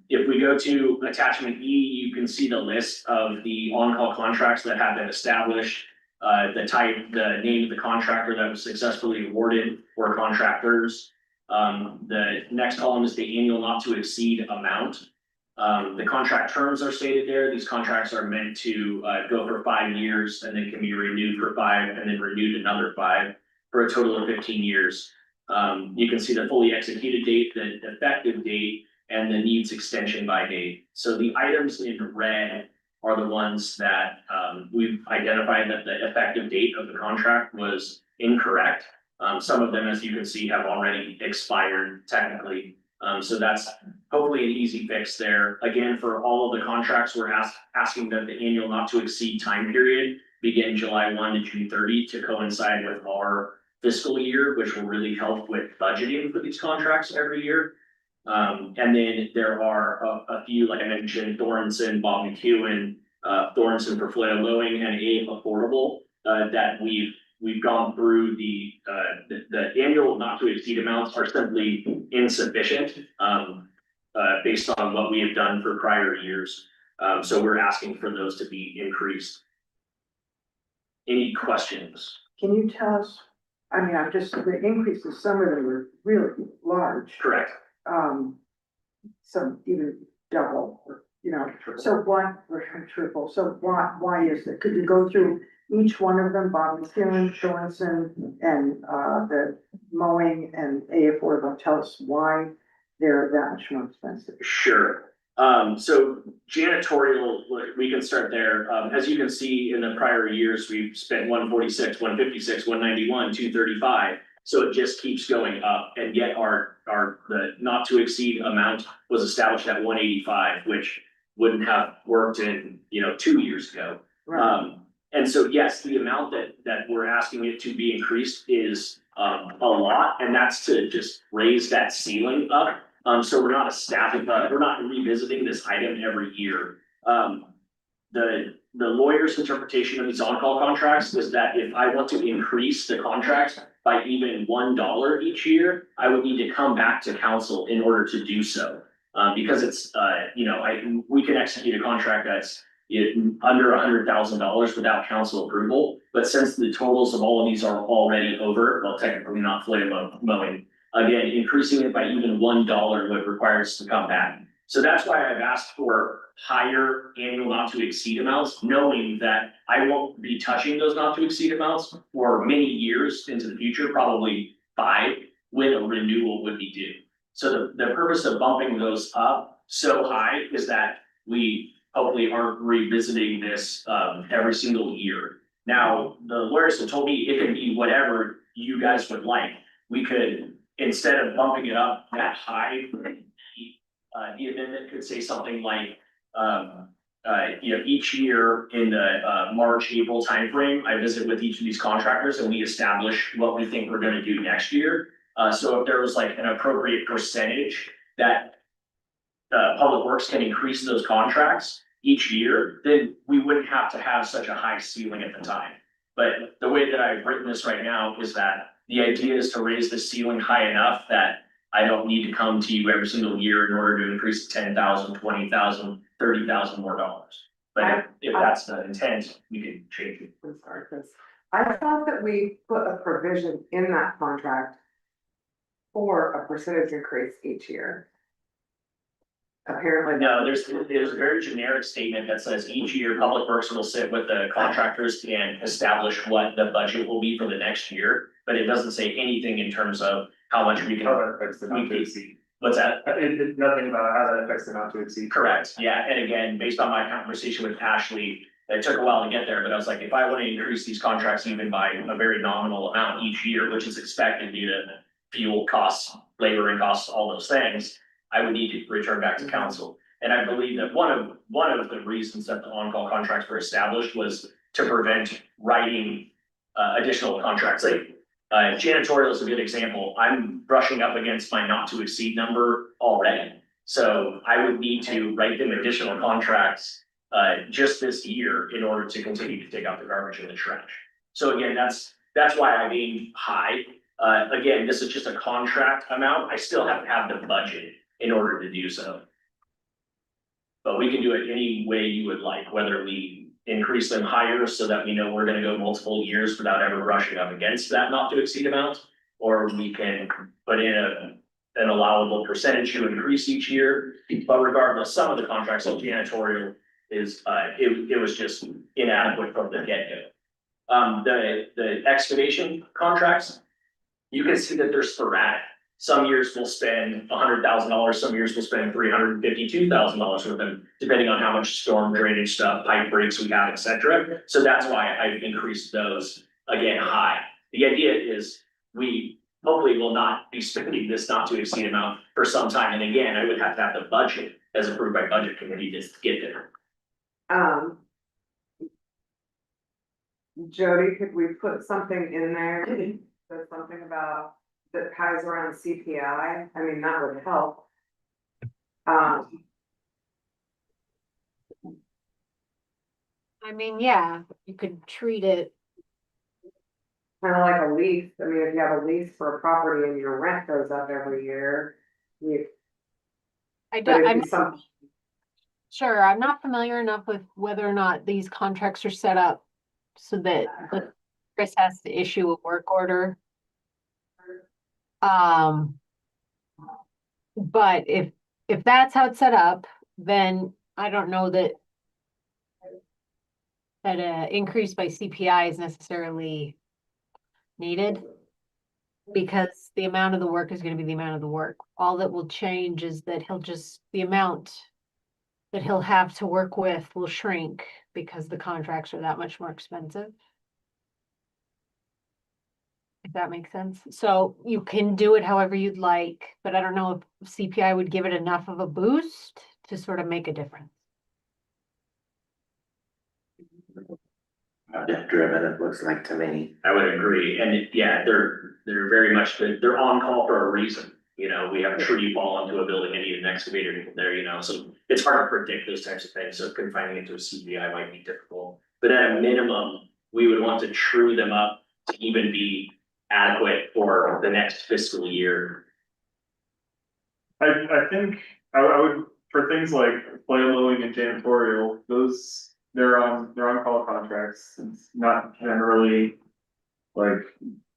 If we go to attachment E, you can see the list of the on-call contracts that have been established. The type, the name of the contractor that was successfully awarded or contractors. The next column is the annual not to exceed amount. The contract terms are stated there. These contracts are meant to go for 5 years and then can be renewed for 5 and then renewed another 5 for a total of 15 years. You can see the fully executed date, the effective date, and the needs extension by date. So the items in red are the ones that we've identified that the effective date of the contract was incorrect. Some of them, as you can see, have already expired technically. So that's hopefully an easy fix there. Again, for all of the contracts, we're asking that the annual not to exceed time period begin July 1 to June 30 to coincide with our fiscal year, which will really help with budgeting for these contracts every year. And then there are a few, like I mentioned, Thornton, Bob McEwen, Thornton for flail mowing and A affordable, that we've gone through the annual not to exceed amounts are simply insufficient, based on what we have done for prior years. So we're asking for those to be increased. Any questions? Can you tell us, I mean, I'm just, the increases, some of them were really large. Correct. Some even double, so why, or triple, so why is it? Could you go through each one of them, Bob McEwen, Johnson, and, the mowing and A affordable, tell us why they're that much more expensive? Sure. So janitorial, we can start there. As you can see in the prior years, we've spent 146, 156, 191, 235. So it just keeps going up, and yet the not to exceed amount was established at 185, which wouldn't have worked in, 2 years ago. Right. And so, yes, the amount that we're asking it to be increased is a lot, and that's to just raise that ceiling up. So we're not we're not revisiting this item every year. The lawyer's interpretation of these on-call contracts is that if I want to increase the contract by even $1 each year, I would need to come back to council in order to do so. Because it's, we can execute a contract that's under $100,000 without council approval. But since the totals of all of these are already over, well, technically not flail mowing, again, increasing it by even $1 would require us to come back. So that's why I've asked for higher annual not to exceed amounts, knowing that I won't be touching those not to exceed amounts for many years into the future, probably 5, when a renewal would be due. So the purpose of bumping those up so high is that we hopefully aren't revisiting this every single year. Now, the lawyers have told me it can be whatever you guys would like. We could, instead of bumping it up that high, the amendment could say something like, each year in the March, April timeframe, I visit with each of these contractors and we establish what we think we're gonna do next year. So if there was like an appropriate percentage that Public Works can increase those contracts each year, then we wouldn't have to have such a high ceiling at the time. But the way that I've written this right now is that the idea is to raise the ceiling high enough that I don't need to come to you every single year in order to increase 10,000, 20,000, 30,000 more dollars. But if that's the intent, we can change it. I'm sorry, Chris. I thought that we put a provision in that contract for a percentage increase each year. Apparently. No, there's a very generic statement that says each year Public Works will sit with the contractors and establish what the budget will be for the next year. But it doesn't say anything in terms of how much we can. How that affects the not to exceed. What's that? Nothing about how that affects the not to exceed. Correct, yeah, and again, based on my conversation with Ashley, it took a while to get there, but I was like, if I want to increase these contracts even by a very nominal amount each year, which is expected due to fuel costs, labor and costs, all those things, I would need to return back to council. And I believe that one of the reasons that the on-call contracts were established was to prevent writing additional contracts. Like janitorial is a good example. I'm brushing up against my not to exceed number already. So I would need to write them additional contracts just this year in order to continue to take out the garbage and the trash. So again, that's why I mean high. Again, this is just a contract amount. I still have to have the budget in order to do so. But we can do it any way you would like, whether we increase them higher so that we know we're gonna go multiple years without ever rushing up against that not to exceed amount. Or we can put in an allowable percentage to increase each year. But regardless, some of the contracts like janitorial is, it was just inadequate from the get-go. The excavation contracts, you can see that they're sporadic. Some years we'll spend $100,000, some years we'll spend $352,000 with them, depending on how much storm drainage stuff, pipe breaks we have, etc. So that's why I've increased those again high. The idea is we hopefully will not be spending this not to exceed amount for some time. And again, I would have to have the budget as approved by budget committee to get there. Jody, could we put something in there, that's something about, that ties around CPI? I mean, that would help I mean, yeah, you could treat it, kind of like a lease. I mean, if you have a lease for a property and your rent goes up every year, you, I but don't, it'd I'm be some, sure, I'm not familiar enough with whether or not these contracts are set up so that Chris has to issue a work order. But if that's how it's set up, then I don't know that a increase by CPI is necessarily needed. Because the amount of the work is gonna be the amount of the work. All that will change is that the amount that he'll have to work with will shrink because the contracts are that much more expensive. If that makes sense. So you can do it however you'd like, but I don't know if CPI would give it enough of a boost to sort of make a difference. Project driven, it looks like to me. I would agree, and yeah, they're very much, they're on call for a reason. You know, we have a tree fall into a building and need an excavator there, you know, so it's hard to predict those types of things, so confining it to a CPI might be difficult. But at a minimum, we would want to true them up to even be adequate for the next fiscal year. I think I would, for things like flail mowing and janitorial, those, they're on call contracts. It's not generally like,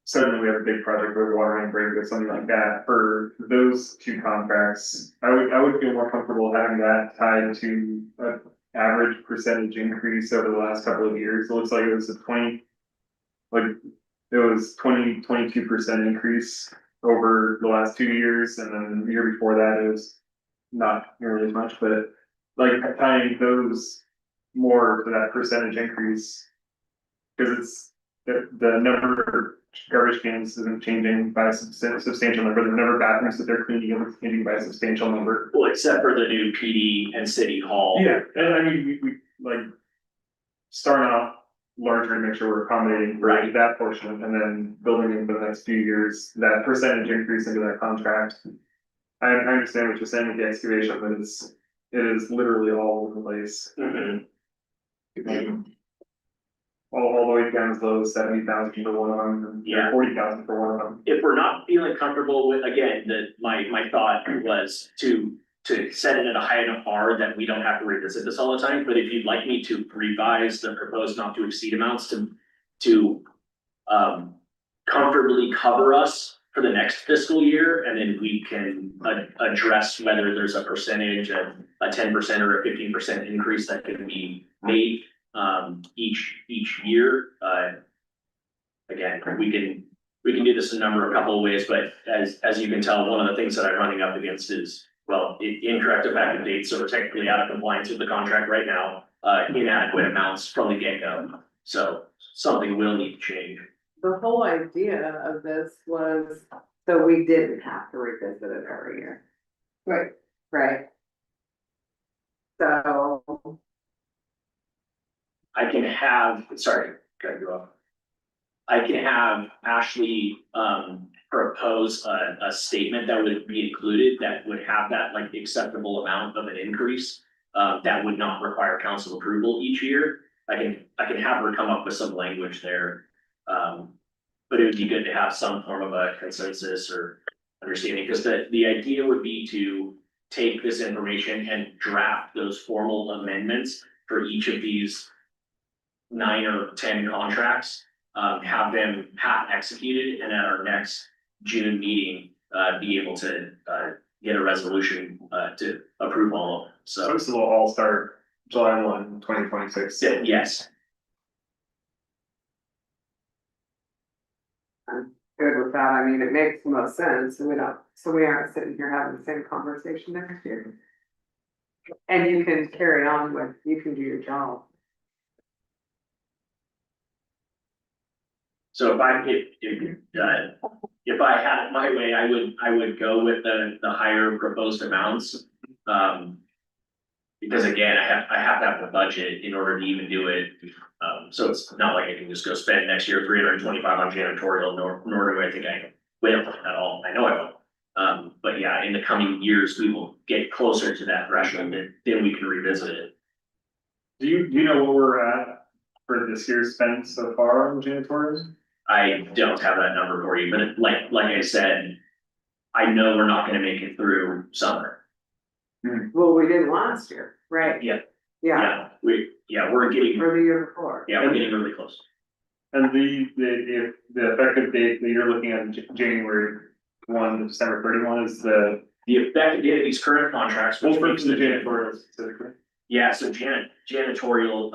suddenly we have a big project where the water main break or something like that. For those two contracts, I would feel more comfortable having that tied to an average percentage increase over the last couple of years. It looks like it was 22% increase over the last 2 years, and then the year before that it was not nearly as much, but like tying those more to that percentage increase. Cause it's, the number of garbage cans isn't changing by a substantial number, the number of bathrooms that they're cleaning isn't changing by a substantial number. Well, except for the new PD and city hall. Yeah, and I mean, we like starting off larger to make sure we're accommodating for that portion, and then building in for the next few years, that percentage increase into that contract. I understand what you're saying with the excavation, but it is literally all over the place. All the way down as low as 70,000 for one of them, and Yeah. 40,000 for one of them. If we're not feeling comfortable with, again, my thought was to set it at a high enough bar that we don't have to revisit this all the time, but if you'd like me to revise the proposed not to exceed amounts to comfortably cover us for the next fiscal year, and then we can address whether there's a percentage of a 10% or a 15% increase that can be made each year. Again, we can do this a couple of ways, but as you can tell, one of the things that I'm running up against is, well, incorrect effective dates, so we're technically out of compliance with the contract right now, inadequate amounts from the get-go, so something will need to change. the whole idea of this was so we didn't have to revisit it every year. Right. Right. So, I can have, sorry, gotta go off. I can have Ashley propose a statement that would be included that would have that like acceptable amount of an increase. That would not require council approval each year. I can have her come up with some language there. But it would be good to have some form of a consensus or understanding, because the idea would be to take this information and draft those formal amendments for each of these 9 or 10 contracts, have them executed, and at our next June meeting, be able to get a resolution to approve all of them. So this will all start July 1, 2026. Yes. I'm good with that. I mean, it makes the most sense. So we aren't sitting here having the same conversation next year. And you can carry on with, you can do your job. So if I had it my way, I would go with the higher proposed amounts. Because again, I have to have the budget in order to even do it. So it's not like I can just go spend next year 325 on janitorial, nor do I think I will at all. I know I But yeah, in the coming years, we will get closer to that threshold and then we can revisit it. Do you know what we're at for this year's spend so far on janitorials? I don't have that number for you, but like I said, I know we're not gonna make it through summer. Well, we did last year, right? Yeah, Yeah, we're getting, or the year before. we're getting really close. And the effective date that you're looking at, January 1 to December 31 is the. The effective date of these current contracts, which Well, makes for the the janitorial specifically. Yeah, so janitorial,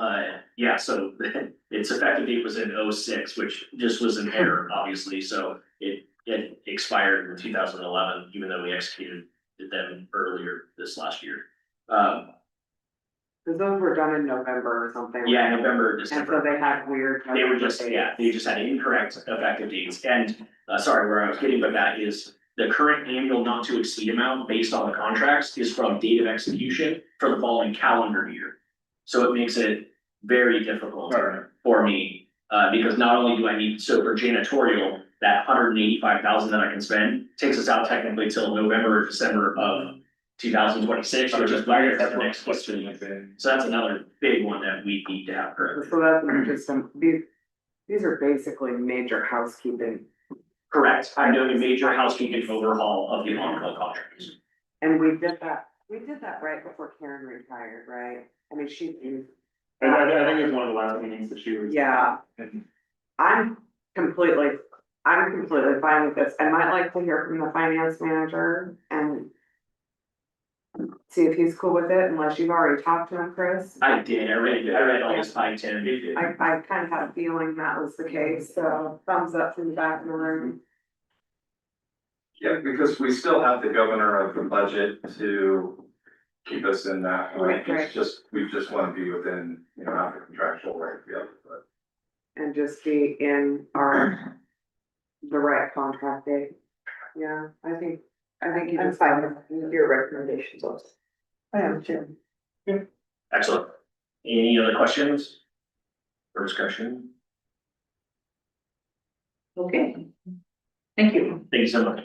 so its effective date was in 06, which just was an error, obviously, so it expired in 2011, even though we executed them earlier this last year. Cause those were done in November or something. Yeah, November, And so December, they had weird. they were just, they just had incorrect effective dates, and, sorry, where I was getting with that is the current annual not to exceed amount based on the contracts is from date of execution for the following calendar year. So it makes it very difficult Alright. for me, because not only do I need, so for janitorial, that $185,000 that I can spend takes us out technically till November or December of 2026, which is right at the next fiscal year. So that's another big one that we need to have correct. So that's interesting. These are basically major housekeeping. Correct, I know the major housekeeping overhaul of the on-call contracts. And we did that right before Karen retired, right? I mean, she. I think it was one of the last meetings that she was. Yeah. I'm completely fine with this. I might like to hear from the finance manager and see if he's cool with it, unless you've already talked to him, Chris. I did, I read all this by 10. I kind of had a feeling that was the case, so thumbs up from the back of the room. Yeah, because we still have the governor of the budget to keep us in that, Right. we just want to be within, not the contractual rate, but. And just be in the right contract date. Yeah, I think you I'm just. fine with your recommendations also. I am too. Excellent. Any other questions? Or discussion? Okay. Thank you. Thank you so much.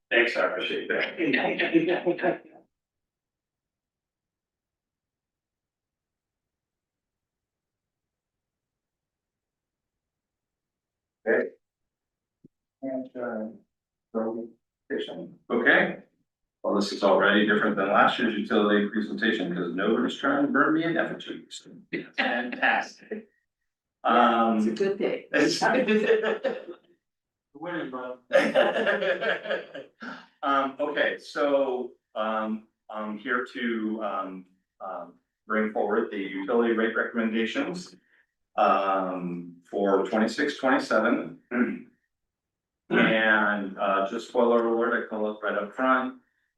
Thanks, I appreciate that. Okay. And, okay. Well, this is already different than last year's utility presentation because nobody's trying to burn me in effigy. Fantastic. It's a good day. Winning, bro. Okay, so, I'm here to, bring forward the utility rate recommendations, for 26-27. And, just spoiler alert, I call it right up front.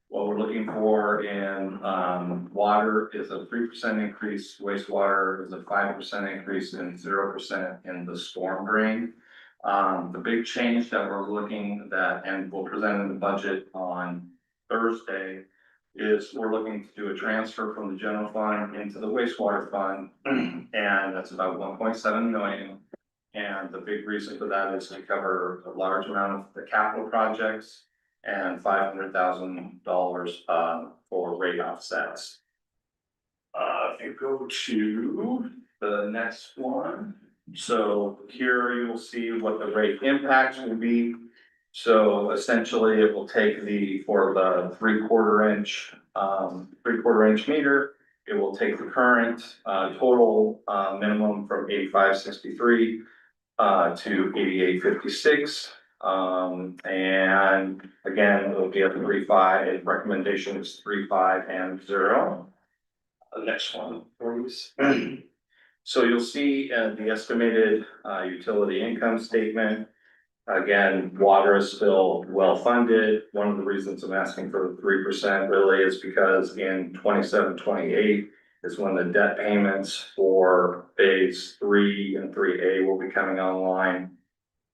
What we're looking for in, water is a 3% increase, wastewater is a 5% increase, and 0% in the storm drain. The big change that we're looking at, and we'll present in the budget on Thursday, is we're looking to do a transfer from the general fund into the wastewater fund, and that's about 1.7 million. And the big reason for that is to cover a large amount of the capital projects and $500,000 for rate offsets. If you go to the next one. So here you will see what the rate impacts will be. So essentially it will take for the 3/4 inch meter, it will take the current total minimum from 8563 to 8856. And again, it'll be a 3.5, recommendation is 3.5 and 0. The next one, please. So you'll see the estimated utility income statement. Again, water is still well funded. One of the reasons I'm asking for the 3% really is because in 27-28 is when the debt payments for phase 3 and 3A will be coming online.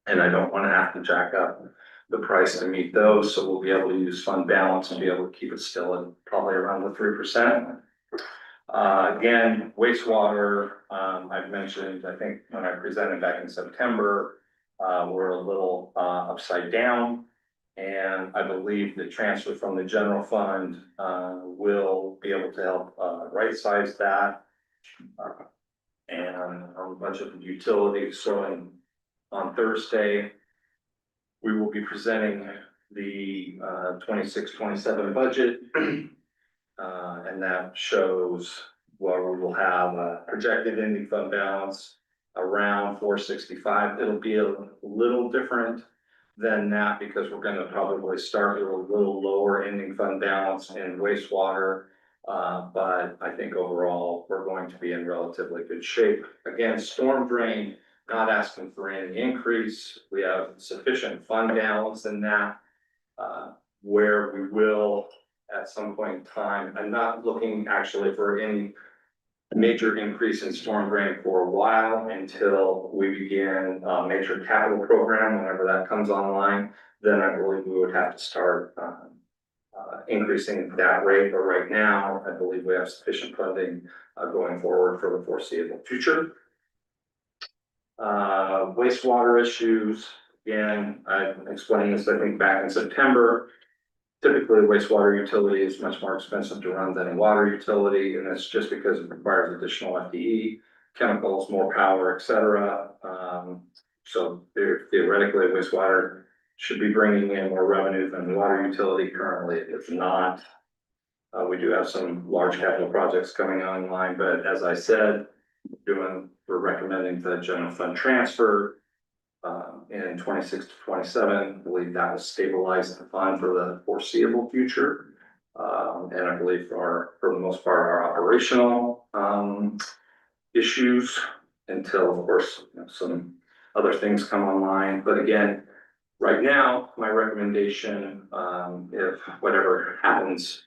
And I don't want to have to jack up the price to meet those, so we'll be able to use fund balance and be able to keep it still at probably around the 3%. Again, wastewater, I've mentioned, I think when I presented back in September, we're a little, upside down. And I believe the transfer from the general fund, will be able to help, right-size that. And a bunch of utilities, so on Thursday, we will be presenting the 26-27 budget. And that shows where we will have a projected ending fund balance around 465. It'll be a little different than that because we're gonna probably start with a little lower ending fund balance in wastewater. But I think overall, we're going to be in relatively good shape. Again, storm drain, not asking for any increase. We have sufficient fund balance in that. Where we will, at some point in time, I'm not looking actually for any major increase in storm drain for a while until we begin a major capital program, whenever that comes online. Then I believe we would have to start increasing that rate, but right now, I believe we have sufficient funding going forward for the foreseeable future. Wastewater issues, again, I explained this, I think, back in September. Typically, wastewater utility is much more expensive to run than a water utility, and that's just because it requires additional FTE, chemicals, more power, etc. So theoretically, wastewater should be bringing in more revenue than the water utility. Currently, it's not. We do have some large capital projects coming online, but as I said, we're recommending the general fund transfer. In 26 to 27, I believe that will stabilize the fund for the foreseeable future. And I believe for the most part, our operational issues until, of course, some other things come online. But again, right now, my recommendation, if whatever happens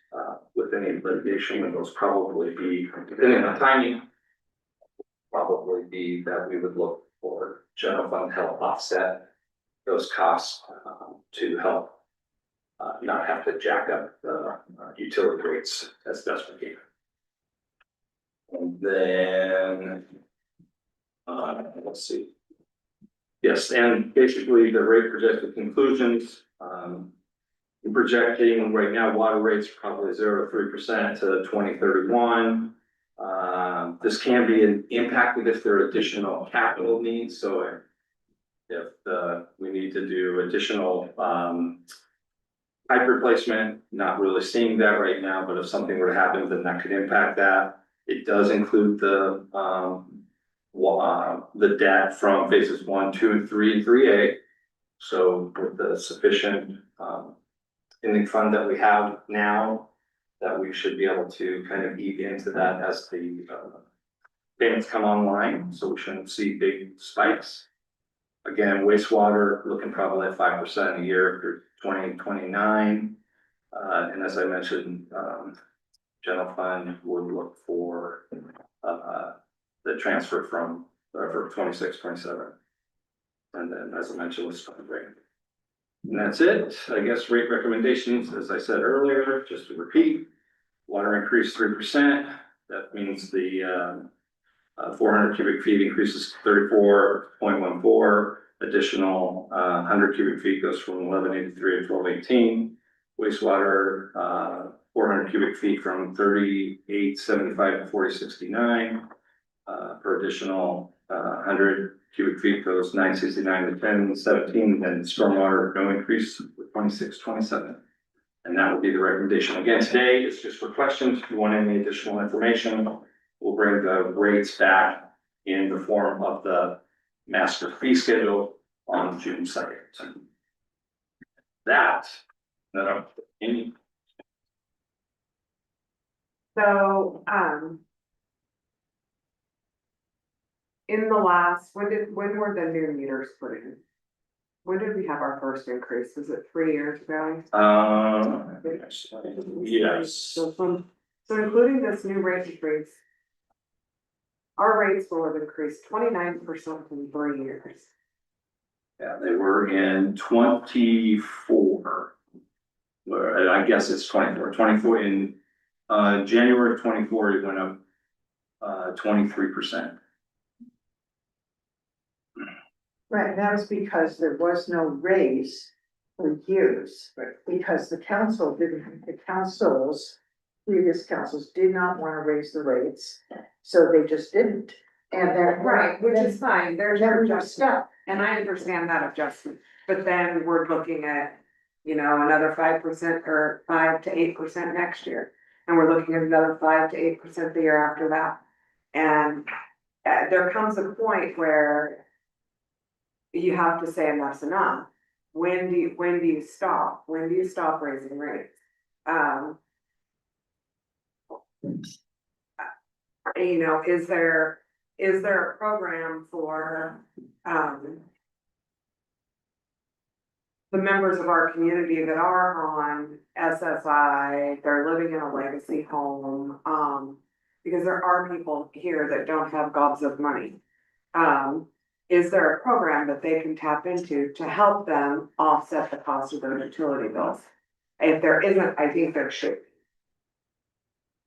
with any litigation, it will probably be, depending on timing, probably be that we would look for general fund help offset those costs to help not have to jack up the utility rates as best we can. And then let's see. Yes, and basically the rate projected conclusions. We're projecting right now water rates are probably 0 to 3% to 2031. This can be impacted if there are additional capital needs. So if we need to do additional pipe replacement, not really seeing that right now, but if something were to happen, then that could impact that. It does include the debt from phases 1, 2, and 3, and 3A. So with the sufficient ending fund that we have now, that we should be able to kind of eat into that as the payments come online, so we shouldn't see big spikes. Again, wastewater looking probably at 5% a year through 2029. And as I mentioned, general fund would look for the transfer from for 26, 27. And then, as I mentioned, with storm drain. And that's it. I guess rate recommendations, as I said earlier, just to repeat, water increase 3%. That means the 400 cubic feet increases to 34.14. Additional 100 cubic feet goes from 1183 to 1218. Wastewater 400 cubic feet from 3875 to 4069. For additional 100 cubic feet goes 969 to 1017, and stormwater no increase with 26, 27. And that will be the recommendation. Again, today it's just for questions. If you want any additional information, we'll bring the rates back in the form of the master fee schedule on June 2nd. Any. So, in the last, when were the new meters put in? When did we have our first increase? Was it 3 years ago? Yes. So including this new rate increase, our rates will have increased 29% in 3 years. Yeah, they were in 24. Or I guess it's 24 in January of 24, it went up 23%. Right, that was because there was no raise for years. Because the previous councils did not want to raise the rates, so they just didn't. And they're. Right, which is fine, there's Then your we were adjustment, stuck. and I understand that adjustment, but then we're looking at, you know, another 5% or 5 to 8% next year. And we're looking at another 5 to 8% the year after that. And there comes a point where you have to say enough's enough. When do you stop? When do you stop raising rates? You know, is there a program for, the members of our community that are on SSI, they're living in a legacy home, because there are people here that don't have gobs of money. Is there a program that they can tap into to help them offset the cost of their utility bills? If there isn't, I think there should.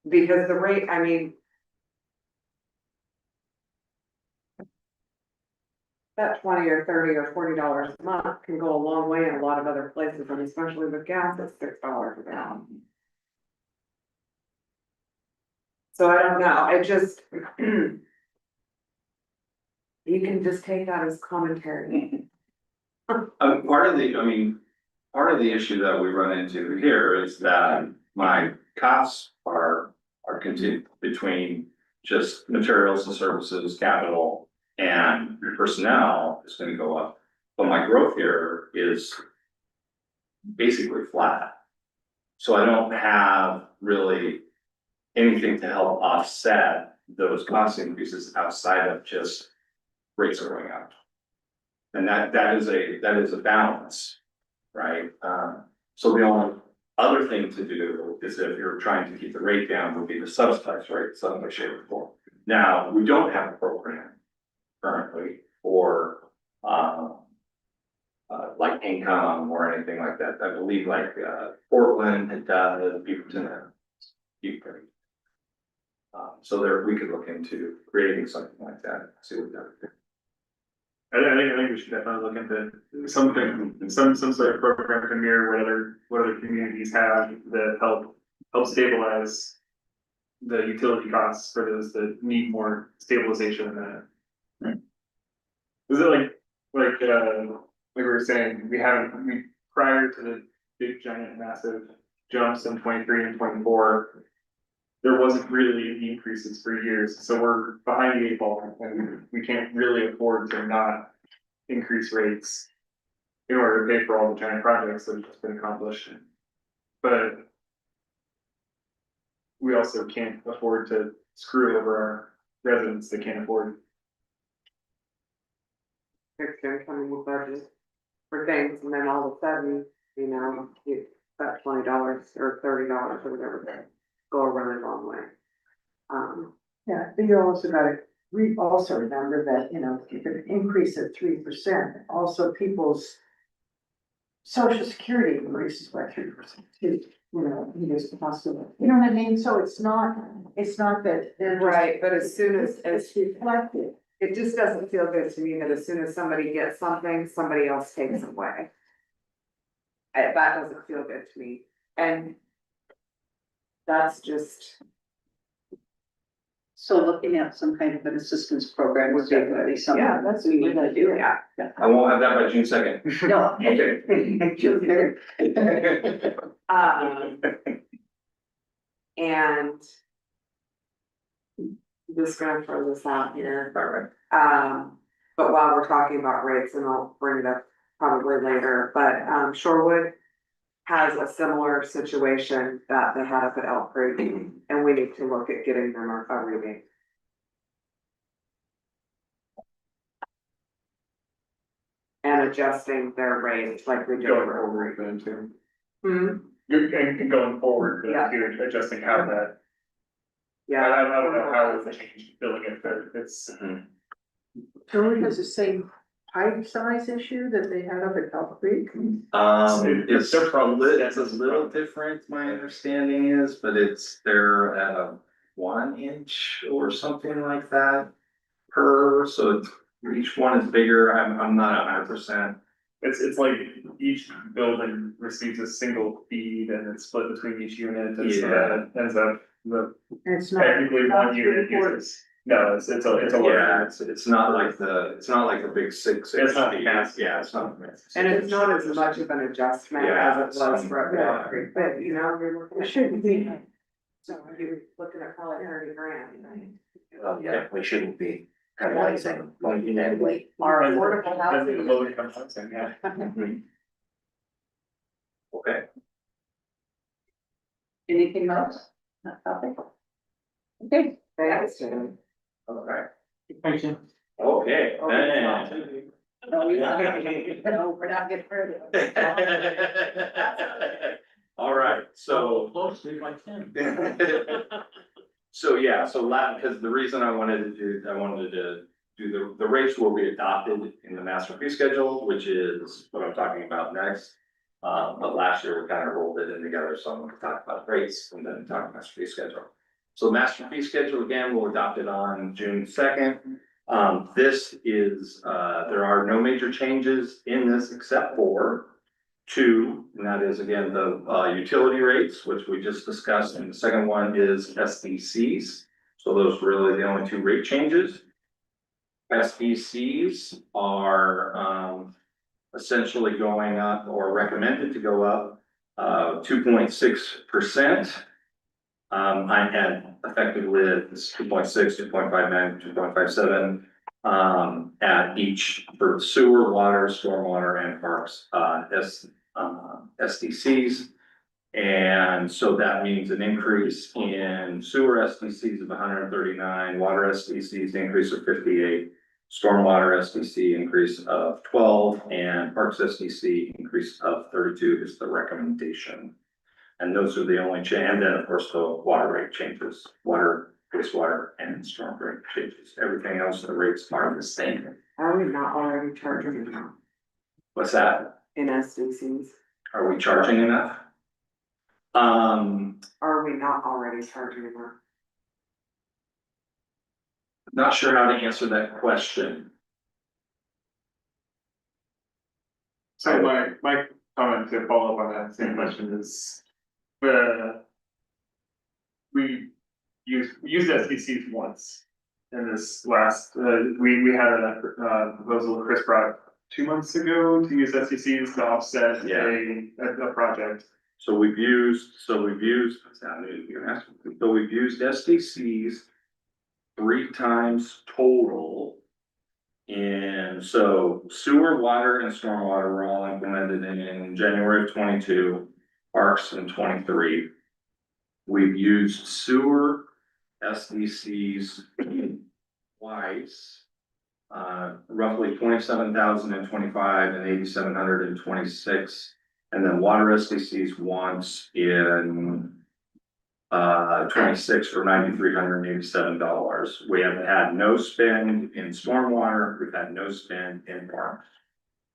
Because the rate, I mean, that $20 or $30 or $40 a month can go a long way in a lot of other places, and especially with gas at $6 a gallon. So I don't know, I just. You can just take that as commentary. Part of the issue that we run into here is that my costs are continued between just materials and services, capital, and personnel is gonna go up. But my growth here is basically flat. So I don't have really anything to help offset those cost increases outside of just rates are going up. And that is a balance, right? So the only other thing to do is if you're trying to keep the rate down, would be to subsidize rate some way, shape, or form. Now, we don't have a program currently for like income or anything like that. I believe like Portland had done, Beaverton, Beaufort. So there, we could look into creating something like that, see what that would do. I think we should definitely look into something, some sort of program to mirror what other communities have that help stabilize the utility costs for those that need more stabilization than that. Right. Is it like we were saying, we prior to the big giant massive jumps in 23 and 24, there wasn't really any increases for years, so we're behind the 8 ball, and we can't really afford to not increase rates in order to pay for all the giant projects that have just been accomplished. But we also can't afford to screw over our residents that can't afford. Fixed income with budget for things, and then all of a sudden, you know, you that $20 or $30 or whatever, go a really long way. Yeah, but you also gotta, we also remember that, you know, if an increase of 3%, also people's social security increases by 3% too, you know, it's possible. You know what I mean? So it's not that they're just. Right, but as soon as It's reflected. it just doesn't feel good to me that as soon as somebody gets something, somebody else takes it away. That doesn't feel good to me, and that's just. So looking at some kind of an assistance program would be something. Yeah, that's we need to do. Yeah. I won't have that by June 2nd. No. Okay. June third. And. Just gonna throw this out here. But while we're talking about rates, and I'll bring it up probably later, but Shorewood has a similar situation that they had up at Elk Creek, and we need to look at getting them a rebate. And adjusting their rates like we did. Going forward then too. Hmm, And going forward, Yeah. you're adjusting how that, yeah. I don't know how it's changed billing it, but it's. Shorewood has the same pipe size issue that they had up at Elk Creek. It's They're probably- it's a little different, my understanding is, but they're at 1 inch or something like that per, so it's, each one is bigger. I'm not 100%. It's like each building receives a single feed and it's split between each unit, and so that ends up the It's not. technically one unit uses. No, it's a Yeah, larger. it's not like the big 6 inch It's not feed. massive. Yeah, it's not. And it's not as much of an adjustment Yeah. as it was for Battle Creek, but you know, It shouldn't be. so you're looking at probably 30 grand. Yeah, we shouldn't be penalizing one unit. Our affordable That's the low housing. income housing, yeah. Okay. Anything else? Not topic? Okay. Thanks, Jen. Alright. Thank you. Okay, Oh, it's not then. TV. No, we're not getting rid of it. All right, so. Closely like him. So, yeah, so because the reason I wanted to do the rates will be adopted in the master fee schedule, which is what I'm talking about next. But last year we kind of rolled it in together, so I'm gonna talk about rates and then talk master fee schedule. So master fee schedule, again, we'll adopt it on June 2nd. This is, there are no major changes in this except for two, and that is again, the utility rates, which we just discussed, and the second one is SDCs. So those are really the only two rate changes. SDCs are, essentially going up or recommended to go up, 2.6%. I had effectively it's 2.6, 2.59, 2.57, at each for sewer, water, stormwater, and parks, SDCs. And so that means an increase in sewer SDCs of 139, water SDCs increase of 58, stormwater SDC increase of 12, and parks SDC increase of 32 is the recommendation. And those are the only change, and then of course the water rate changes, water, wastewater, and storm rate changes. Everything else, the rates are the same. Are we not already charging enough What's that? in SDCs? Are we charging enough? Are we not already charging enough? Not sure how to answer that question. So my comment to follow up on that same question is, we used SDCs once. In this last, we had a proposal Chris brought 2 months ago to use SDCs to offset a project. So we've used SDCs 3 times total. And so sewer, water, and stormwater were all implemented in January of 22, parks in 23. We've used sewer SDCs twice, roughly 27,000 in 25 and 8,700 in 26. And then water SDCs once in 26 for $9,387. We have had no spend in stormwater, we've had no spend in parks.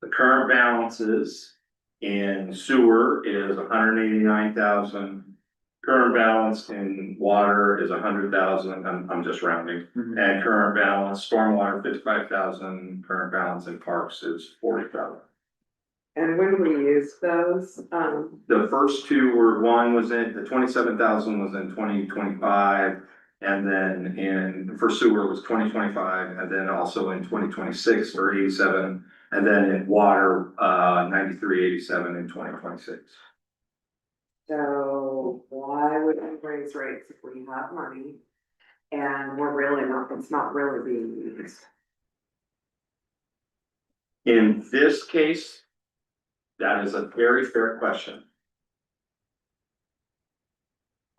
The current balances in sewer is 189,000. Current balance in water is 100,000, I'm just rounding. And current balance, stormwater 55,000, current balance in parks is 40,000. And when do we use those? The first two were, one was in, the 27,000 was in 2025. And then for sewer was 2025, and then also in 2026 for 87. And then in water, 9387 in 2026. So why would we raise rates if we have money? And we're really not, it's not really being used. In this case, that is a very fair question.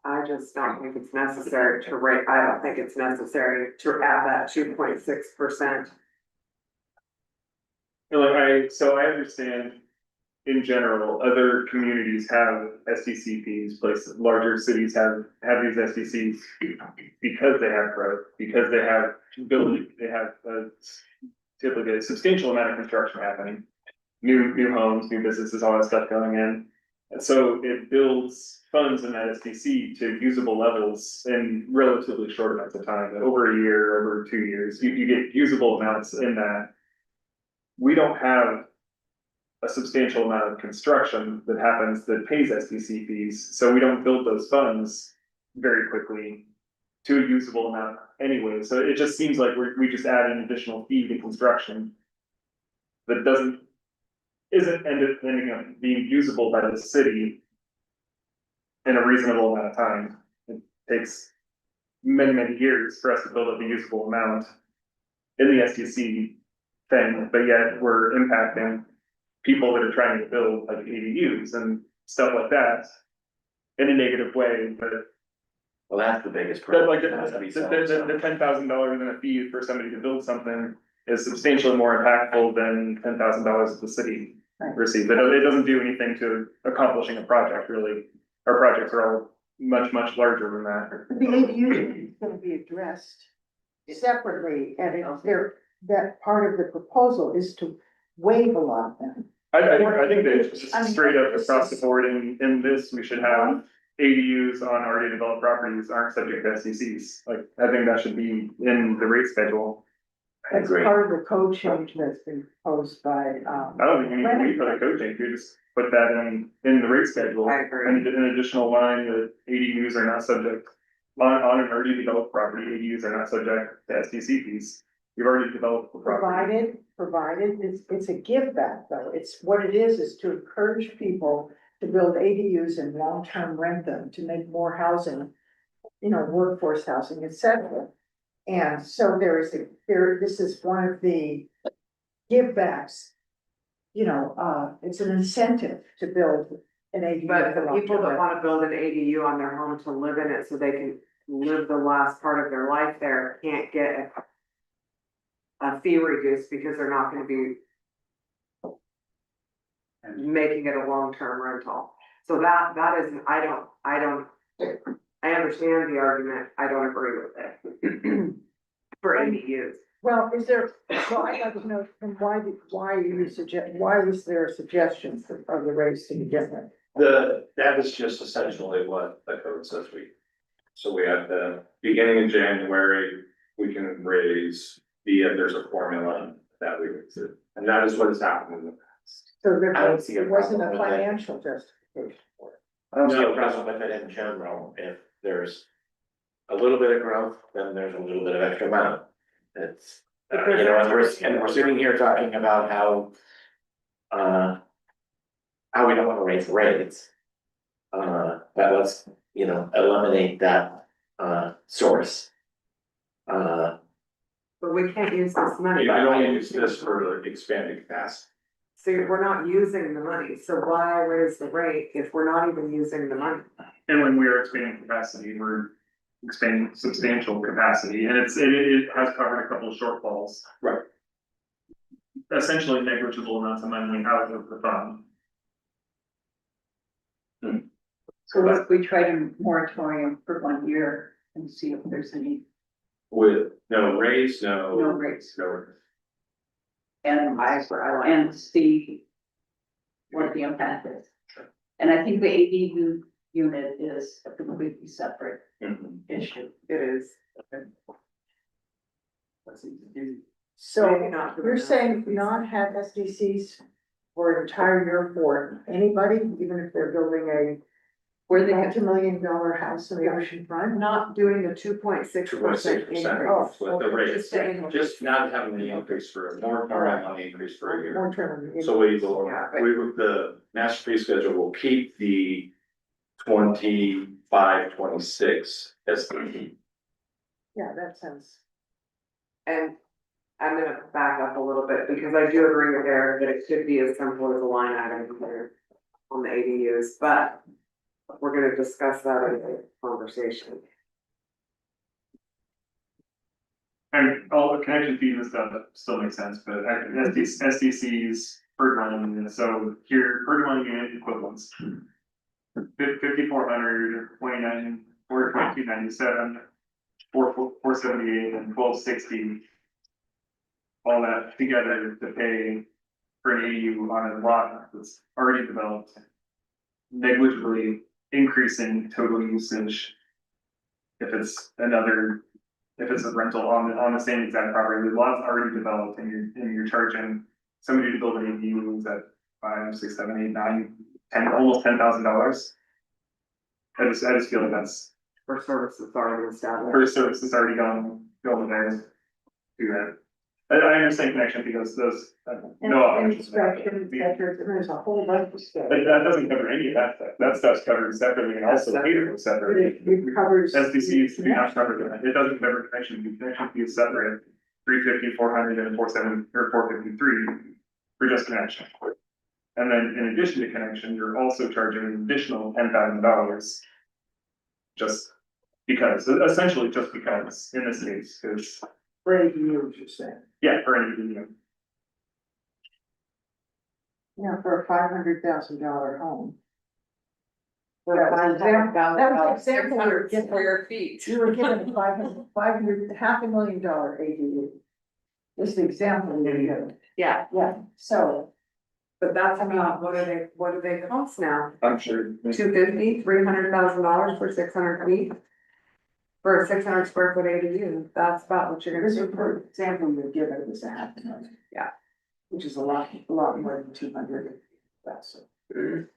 I just don't think it's necessary to rate, I don't think it's necessary to add that 2.6%. So I understand in general, other communities have SDC fees, places, larger cities have these SDCs because they have growth, because they have building, they have typically a substantial amount of construction happening. New homes, new businesses, all that stuff going in. And so it builds funds in that SDC to usable levels in relatively short amounts of time, over a year, over 2 years, you get usable amounts in that. We don't have a substantial amount of construction that happens that pays SDC fees, so we don't build those funds very quickly to a usable amount anyway, so it just seems like we just add an additional fee to construction that isn't ending up being usable by the city in a reasonable amount of time. It takes many, many years for us to build up a usable amount in the SDC thing, but yet we're impacting people that are trying to build like ADUs and stuff like that in a negative way, but Well, that's the biggest but problem. like It has to be solved, so. the $10,000 in a fee for somebody to build something is substantially more impactful than $10,000 that the city receives. It doesn't do anything to accomplishing a project, really. Our projects are all much, much larger than that. The ADU is gonna be addressed separately, and that part of the proposal is to waive a lot of them. I think that it's I mean, just straight up this across the is- board in this, we should have ADUs on already developed properties aren't subject to SDCs. Like, I think that should be in the rate schedule. I That's agree. part of the code change that's been proposed by, I don't think you need to wait for the code change, you just put that in the rate schedule. I agree. And an additional line that ADUs are not subject, on an already developed property, ADUs are not subject to SDC fees. You've already developed the property. provided, it's a give back though. It's, what it is to encourage people to build ADUs and long-term rent them, to make more housing, workforce housing, et cetera. And so this is one of the give backs. It's an incentive to build an ADU. But for the people long-term that rent. wanna build an ADU on their home to live in it so they can live the last part of their life there, can't get a fee reduced because they're not gonna be making it a long-term rental. So that is, I understand the argument, I don't agree with it. For ADUs. Well, I'd like to know, and why was there a suggestion of the rates to begin with? That is just essentially what the code says so we have the beginning of January, we can raise there's a formula that we raise it. And that is what has happened in the past. So I don't see a there wasn't a problem with that. financial justification for it. I don't see No, a problem with it in general, if there's a little bit of growth, then there's a little bit of extra amount. It's, and we're sitting here talking about how we don't wanna raise the rates. But let's, eliminate that, source. But we can't use this money. I don't use this for expanding capacity. So we're not using the money, so why raise the rate if we're not even using the money? And when we are expanding capacity, we're expanding substantial capacity, and it has covered a couple of shortfalls. Right. Essentially negligible amounts of money out of the fund. So what if we tried a moratorium for 1 year and see if there's any, With no raise, no rates? no raise. And see what the impact is. And I think the ADU unit is a completely separate issue. It is. So Maybe not for the you're saying masses. not have SDCs for an entire year for anybody, even if they're building Where they a have multi-million-dollar house in the ocean front? Not doing the 2.6% 2.6% increase. with the rate, Just saying. just not having the increase for more on the increase for a year. More term. So we will, the master fee schedule will keep the 25, 26 as the. Yeah, that sounds. And I'm gonna back up a little bit because I do agree with Eric that it could be as simple as a line item here on the ADUs, but we're gonna discuss that in the conversation. And all the connection fees and stuff still makes sense, but SDCs per dwelling unit, so here, per dwelling unit equivalents. 5,400, 29, or 2297, 478 and 1260. All that together to pay for an ADU on a lot that's already developed. negligibly increasing total usage. If it's a rental on the same exact property, the lot's already developed and you're charging somebody to build an ADU at 5, 6, 7, 8, 9, 10, almost $10,000. I just feel like that's For service that's already established. for service that's already going there to do that. I understand connection because those, no. Inspection, there's a whole bunch of stuff. That doesn't cover any of that stuff. That stuff's covered separately and also paid for separately. It covers. SDCs do not cover that. It doesn't cover connection fee. Connection fee is separate. 350, 400, and 470, or 453 for just connection. And then in addition to connection, you're also charging an additional $10,000. Just because, essentially just because in this case, because. For ADU, you're saying. Yeah, for any ADU. Yeah, for a $500,000 home. That was an example we were given. Square feet. You were given $500,000, $500,000 ADU. This is an example we were given. Yeah, Yeah, so. but that's not, what do they cost now? I'm sure. $250,000, $300,000 for 600 feet? For a 600 square foot ADU, that's about what you're This gonna is do. for example we were given was a $500,000. Yeah. Which is a lot more than 200. That's it.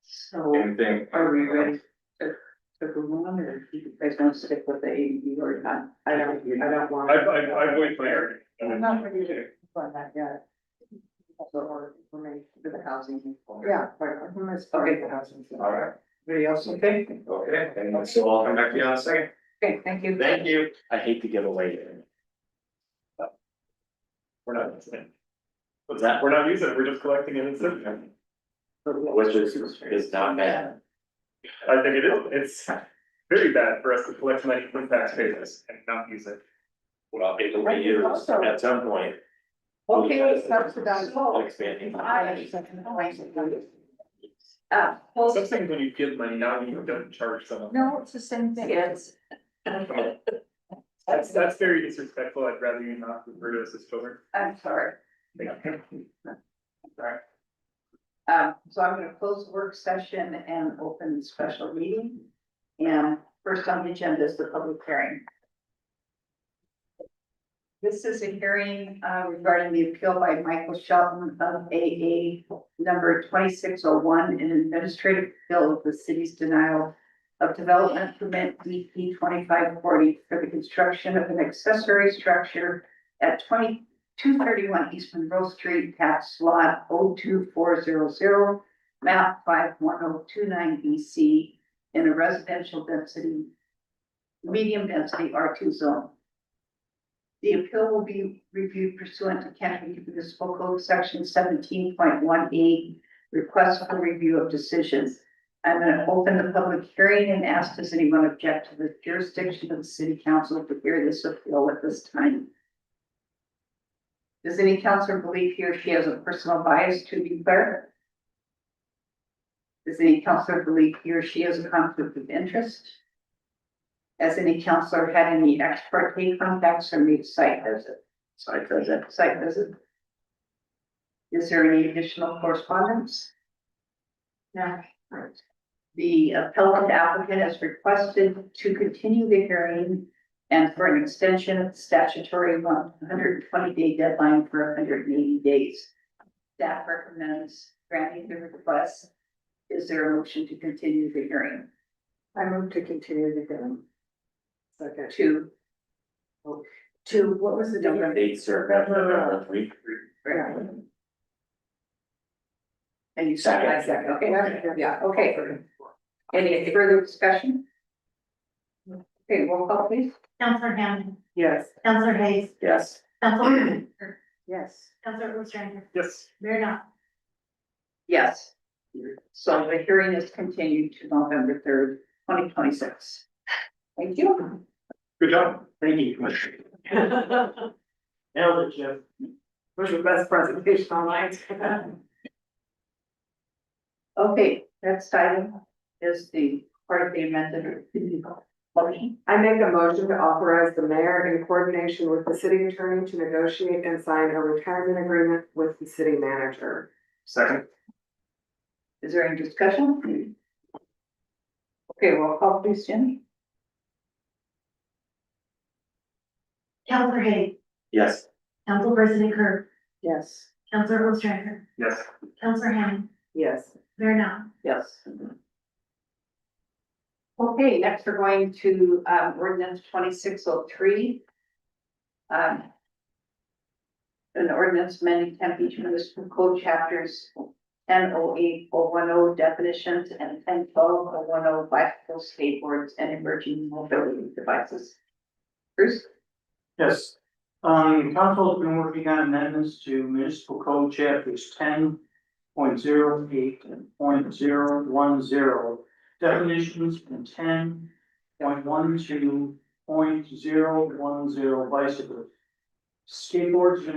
So Anything? Are we ready to go on, or do you guys want to stick with the ADU or not? I don't want. I voiced my argument. I'm not ready to find that yet. Or information to the housing. Yeah, but it's part of the housing. All right. Everybody else okay? Okay, and so I'll come back to you in a second. Okay, thank you. Thank you. I hate to give away. We're not using it. What's that? We're not using it, we're just collecting it in certain. Which is not bad. I think it is, it's very bad for us to collect money from taxpayers and not use it. Well, it will be used at some point. Okay, subsidized. Expanding. Well, Some things when you give money, now you don't charge someone. No, it's the same thing. yes. That's very disrespectful, I'd rather you not refer to us as children. I'm sorry. Sorry. So I'm gonna close the work session and open the special meeting. And first on the agenda is the public hearing. This is a hearing regarding the appeal by Michael Shelton of AA number 2601, an administrative appeal of the city's denial of development permit DP 2540 for the construction of an accessory structure at 2231 East Monroe Street, tax lot 02400, map 51029 BC in a residential density, medium density R2 zone. The appeal will be reviewed pursuant to Kentucky Municipal Code Section 17.18, request for review of decisions. I'm going to open the public hearing and ask, does anyone object to the jurisdiction of the city council to hear this appeal at this time? Does any councilor believe he or she has a personal bias to declare? Does any councilor believe he or she has a conflict of interest? Has any counselor had any ex parte contacts or made site visit? Site visit. Is there any additional correspondence? No. The appellant applicant has requested to continue the hearing and for an extension of the statutory 120-day deadline for 180 days. Staff recommends granting the request. Is there a motion to continue the hearing? I move to continue the hearing. Second. To, what was the date? Date certain, November 3. And you second, I second, okay, yeah, okay. Any further discussion? Okay, roll call please. Counselor Hammond, Yes. Counselor Hayes, Yes. Counselor, Yes. Counselor Ostrander, Yes. Mayor Knopf. Yes. So the hearing is continued to November 3rd, 2026. Thank you. Good job. Thank you, Commissioner. Nailed it, Jim. Was the best presentation online. Okay, next item is the part of the amended Motion, I make a motion to authorize the mayor in coordination with the city attorney to negotiate and sign a retirement agreement with the city manager. Second. is there any discussion? Okay, roll call please, Jenny. Counselor Hayes, Yes. Council President Kirk, Yes. Counselor Ostrander, Yes. Counselor Hammond, Yes. Mayor Now. Yes. Okay, next we're going to ordinance 2603. An ordinance amending Tempe Beach Municipal Code chapters 1008-010 definitions and 1012-010 bicycle, skateboards, and emerging mobility devices. Bruce? Yes, council has been working on amendments to municipal code chapters 10.08 and 0.010 definitions and 10.12 0.010 bicycles. Skateboards and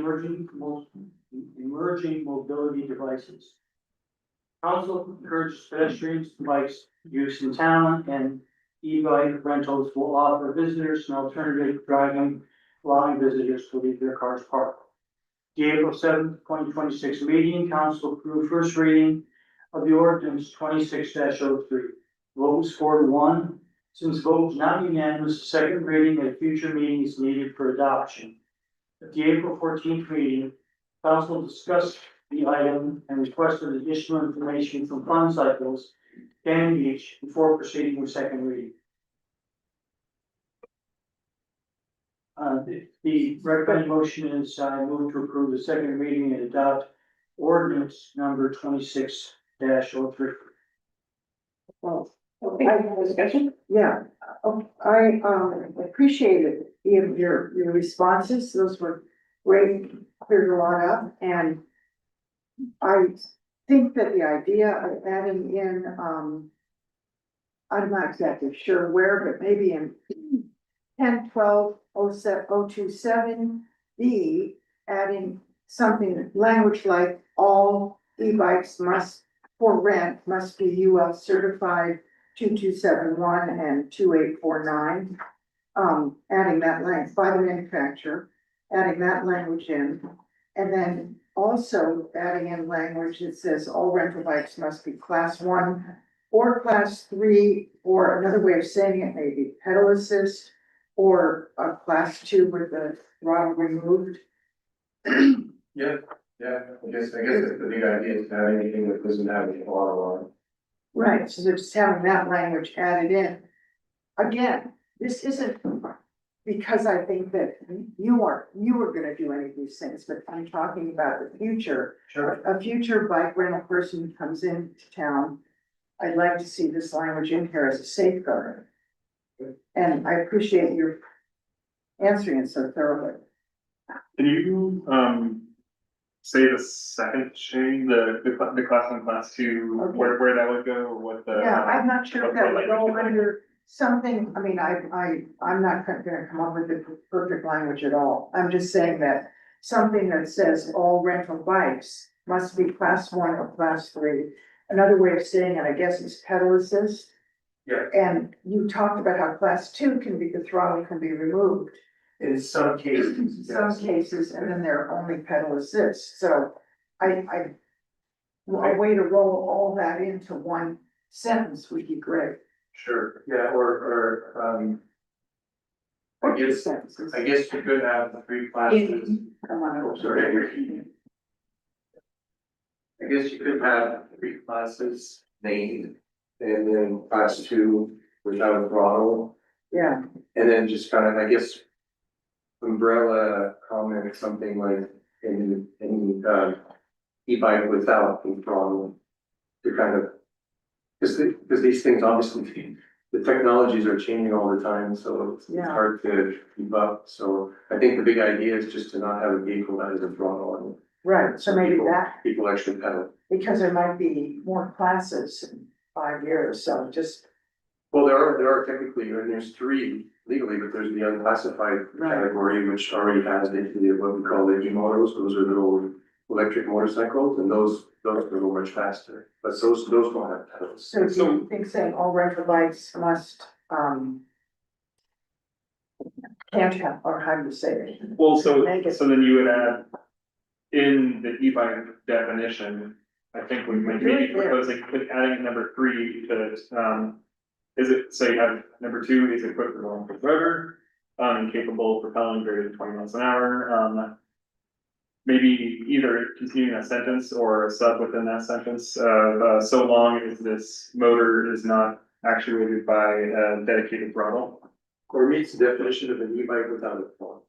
emerging mobility devices. Council encourages pedestrians and bikes use in town, and e-bike rentals will offer visitors an alternative to driving, allowing visitors to leave their cars parked. The April 7th, 2026 meeting, council approved first reading of the ordinance 26-03. Vote was 4-1. Since vote was not unanimous, second reading at a future meeting is needed for adoption. At the April 14th meeting, council discussed the item and requested additional information from Fund Cycles, Cannon Beach, before proceeding with second reading. The recommended motion is I move to approve the second reading and adopt ordinance number 26-03. Well, Okay, discussion? yeah, I appreciated your responses. Those were great, cleared a lot up, and I think that the idea of adding in, I'm not exactly sure where, but maybe in 10.12.027B, adding something, language like all e-bikes for rent must be UL certified 2271 and 2849. Adding that language by the manufacturer, adding that language in, and then also adding in language that says all rental bikes must be class 1 or class 3, or another way of saying it may be pedal assist, or a class 2 with the throttle removed. Yeah, I guess the big idea is to have anything that doesn't have a throttle on. Right, so they're just having that language added in. Again, this isn't because I think that you were gonna do any of these things, but I'm talking about the future. Sure. A future bike rental person who comes into town, I'd like to see this language in here as a safeguard. And I appreciate your answering it so thoroughly. Can you, say the second change, the class 1, class 2, Okay. where that would go, or what the? Yeah, I'm not sure if what that would go language- under something, I mean, I'm not gonna come up with the perfect language at all. I'm just saying that something that says all rental bikes must be class 1 or class 3. Another way of saying it, I guess, is pedal assist. Yeah. And you talked about how class 2 can be, the throttle can be removed In some cases. in some cases, and then they're only pedal assist, so a way to roll all that into one sentence would be great. Sure, yeah, or, Or I two guess, sentences. I guess you could have the 3 classes. Come on over. Sorry. I guess you could have 3 classes named, and then class 2 without a throttle, Yeah, and then just kind of, I guess. Umbrella comment, something like in e-bike without the throttle. To kind of, because these things obviously, the technologies are changing all the time, so it's Yeah. hard to keep up. So I think the big idea is just to not have a vehicle that has a throttle on it. right, so maybe people- that, People actually pedal. because there might be more classes in 5 years, so just, Well, there are technically, and there's 3 legally, but there's the unclassified Right. category, which already has basically what we call the e-motos. Those are little electric motorcycles, and those go much faster, but those don't have pedals. so do you think saying all rental bikes must, can't have, or how do you say it? Well, so, Make it- so then you would add in the e-bike definition, I think we might maybe proposing, adding number 3 to, is it, so you have number 2 is equipped with a rotor, capable of propelling greater than 20 miles an hour, maybe either continuing that sentence or a sub within that sentence, so long as this motor is not actuated by a dedicated throttle. Or meets the definition of an e-bike without a phone.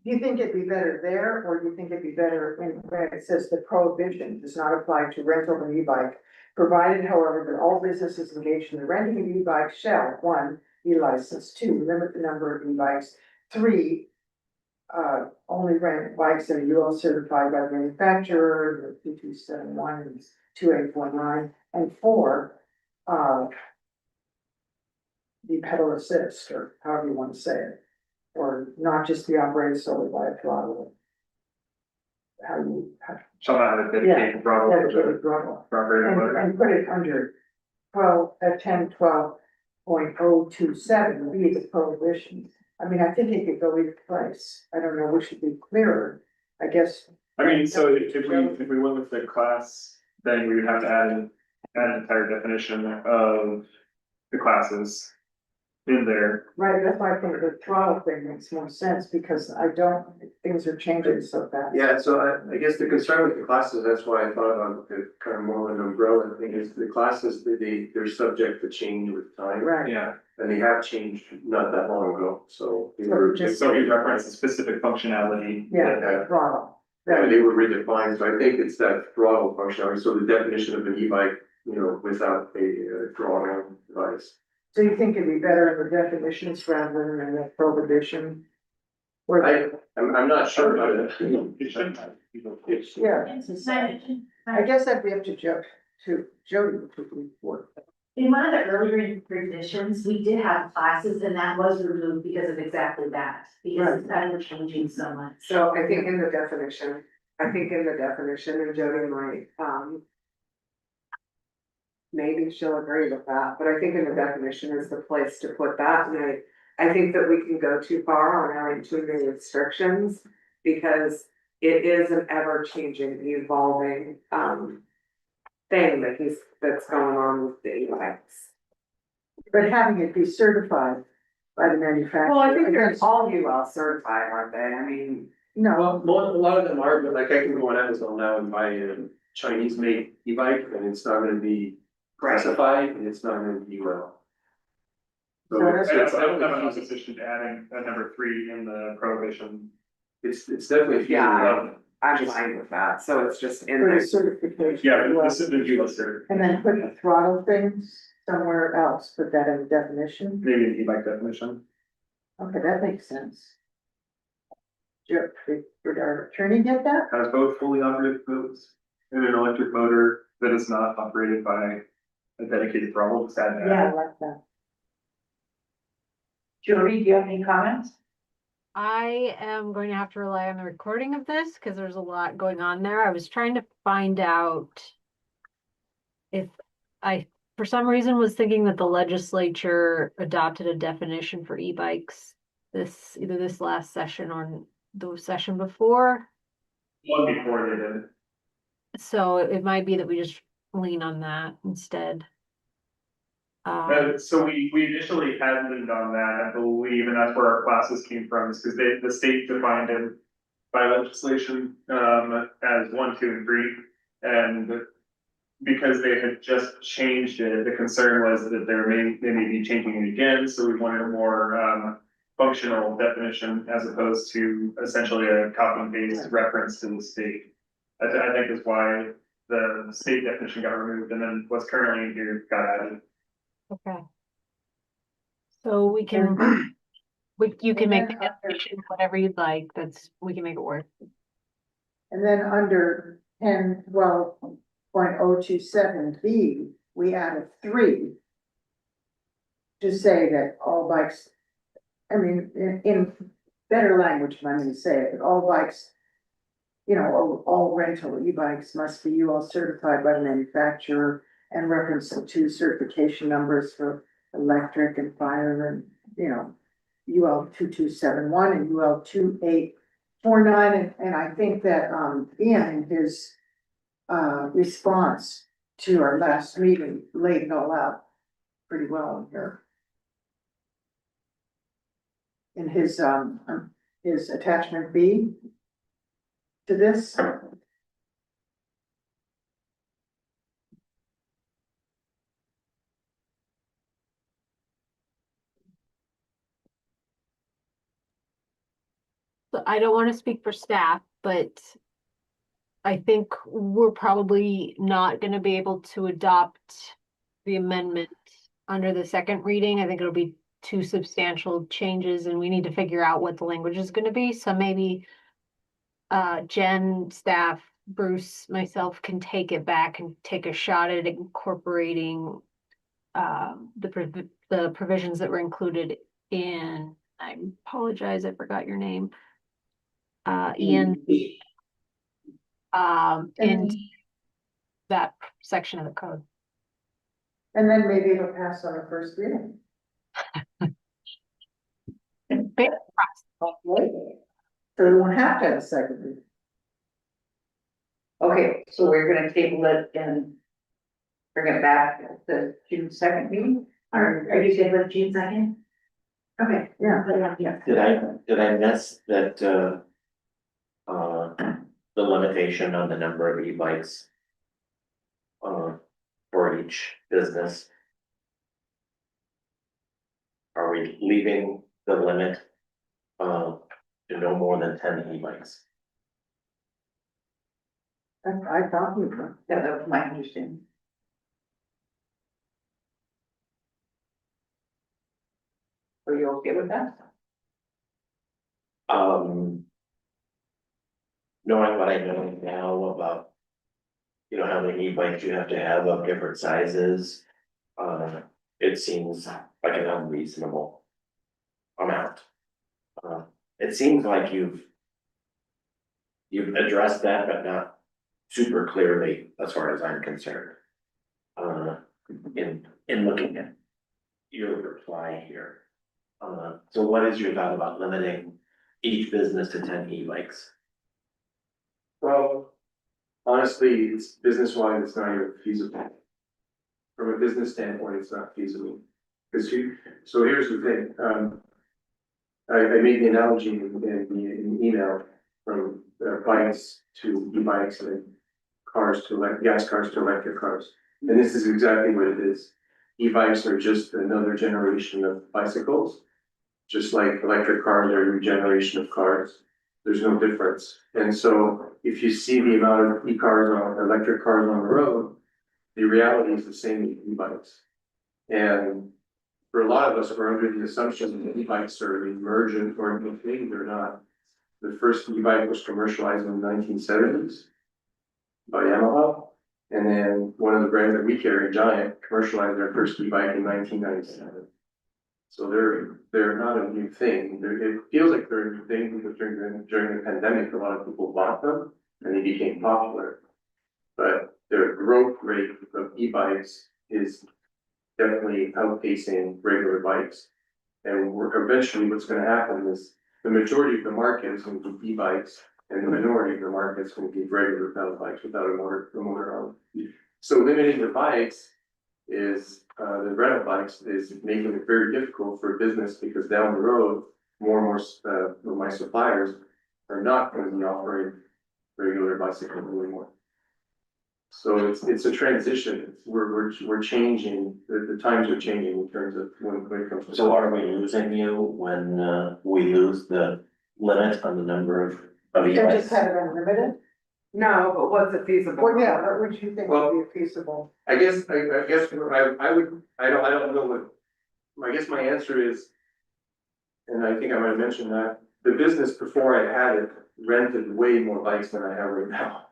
Do you think it'd be better there, or do you think it'd be better in where it says the prohibition does not apply to rental of an e-bike? Provided, however, that all businesses engaged in the renting of e-bikes shall, 1, be licensed, 2, limit the number of e-bikes, 3, only rent bikes that are UL certified by the manufacturer, the 2271 and 2849, and 4, be pedal assist, or however you want to say it, or not just be operated solely by a throttle. How you, Shall not have a dedicated throttle for dedicated the throttle, operating motor. and put it under 1012.027, be the prohibition. I mean, I think it could go either place. I don't know, we should be clearer, I guess. I mean, so if we went with the class, then we would have to add an entire definition of the classes in there. Right, that's why I think the throttle thing makes more sense, because things are changing so fast. Yeah, so I guess the concern with the classes, that's why I thought on the kind of more of an umbrella thing, is the classes, they're subject to change with time. Right. Yeah, And they have changed not that long ago, so. They So were just- so we reference a specific functionality. Yeah, throttle. Yeah, they were redefined, so I think it's that throttle functionality, so the definition of an e-bike, without a throttle device. So you think it'd be better in the definitions rather than in the prohibition? Where, I'm not sure about it. It shouldn't have. yeah, I guess that'd be up to Jody to report. In one of the earlier revisions, we did have classes and that was removed because of exactly that, because that was changing so much. So I think in the definition, and Jody might, maybe she'll agree with that, but I think in the definition is the place to put that, and I think that we can go too far on having too many restrictions, because it is an ever-changing, evolving, thing that's going on with the e-bikes. But having it be certified by the manufacturer. Well, I think they're all UL certified, aren't they? I mean, No, Well, a lot of them are, but like I can go on Amazon now and buy a Chinese-made e-bike, and it's not gonna be classified, and it's not gonna be well. So I don't have an opposition to adding a number 3 in the prohibition. it's definitely. Yeah. I'm fine with that, so it's just in for there. the certification. Yeah, but this is the UL cert, And then put the throttle things somewhere else, put that in the definition. maybe an e-bike definition. Okay, that makes sense. Did our attorney get that? Has both fully operated boats and an electric motor that is not operated by a dedicated throttle, just add that. Yeah, I like that. Jody, do you have any comments? I am going to have to rely on the recording of this because there's a lot going on there. I was trying to find out if for some reason, was thinking that the legislature adopted a definition for e-bikes either this last session or the session before. One before they did. So it might be that we just lean on that instead. So we initially had leaned on that, I believe, and that's where our classes came from, is because the state defined it by legislation, as 1, 2, and 3. And because they had just changed it, the concern was that they may be changing it again, so we wanted a more, functional definition as opposed to essentially a copy and paste reference to the state. I think is why the state definition got removed, and then what's currently in here got added. Okay. So we can, you can make the definition whatever you'd like, we can make it work. And then under 1012.027B, we added 3. To say that all bikes, I mean, in better language, I'm gonna say it, but all bikes, all rental e-bikes must be UL certified by the manufacturer and reference the 2 certification numbers for electric and fire and, you know, UL 2271 and UL 2849, and I think that, Ian, in his, response to our last meeting, laid it all out pretty well in here. In his attachment B to this. So I don't want to speak for staff, but I think we're probably not gonna be able to adopt the amendment under the second reading. I think it'll be too substantial changes and we need to figure out what the language is gonna be. So maybe Jen, staff, Bruce, myself can take it back and take a shot at incorporating the provisions that were included in, I apologize, I forgot your name. Ian. In that section of the code. And then maybe it'll pass on a first reading. So we won't have to have a second reading. Okay, so we're gonna table it and bring it back at the June 2nd meeting? Are you good with June 2nd? Okay. Yeah. Did I miss that, the limitation on the number of e-bikes? For each business? Are we leaving the limit, to no more than 10 e-bikes? I thought we were. Yeah, that was my understanding. Are you okay with that? Knowing what I know now about, you know, how many e-bikes you have to have of different sizes, it seems like an unreasonable amount. It seems like you've addressed that, but not super clearly, as far as I'm concerned. In looking at your reply here. So what is your thought about limiting each business to 10 e-bikes? Well, honestly, it's business wise, it's not even feasible. From a business standpoint, it's not feasible. So here's the thing, I made the analogy in the email from bikes to e-bikes and cars to gas cars to electric cars. And this is exactly what it is. E-bikes are just another generation of bicycles, just like electric cars are a new generation of cars. There's no difference. And so if you see the amount of electric cars on the road, the reality is the same with e-bikes. And for a lot of us, we're under the assumption that e-bikes are emergent or a new thing. They're not. The first e-bike was commercialized in the 1970s by Yamaha. And then one of the brands that we carry, Giant, commercialized their first e-bike in 1997. So they're not a new thing. It feels like they're a new thing because during the pandemic, a lot of people bought them and they became popular. But their growth rate of e-bikes is definitely outpacing regular bikes. And eventually what's gonna happen is the majority of the market is gonna be e-bikes and the minority of the market is gonna be regular pedal bikes without a motor on. So limiting the bikes is, the rental bikes is making it very difficult for business because down the road, more and more, of my suppliers are not gonna be offering regular bicycles anymore. So it's a transition. We're changing, the times are changing in terms of when it comes to. So are we losing you when we lose the limit on the number of They just e-bikes? had it unlimited? No, but what's it feasible? Well, yeah, what would you think would be feasible? I guess I don't know what, I guess my answer is, and I think I might have mentioned that, the business before I had it rented way more bikes than I have right now.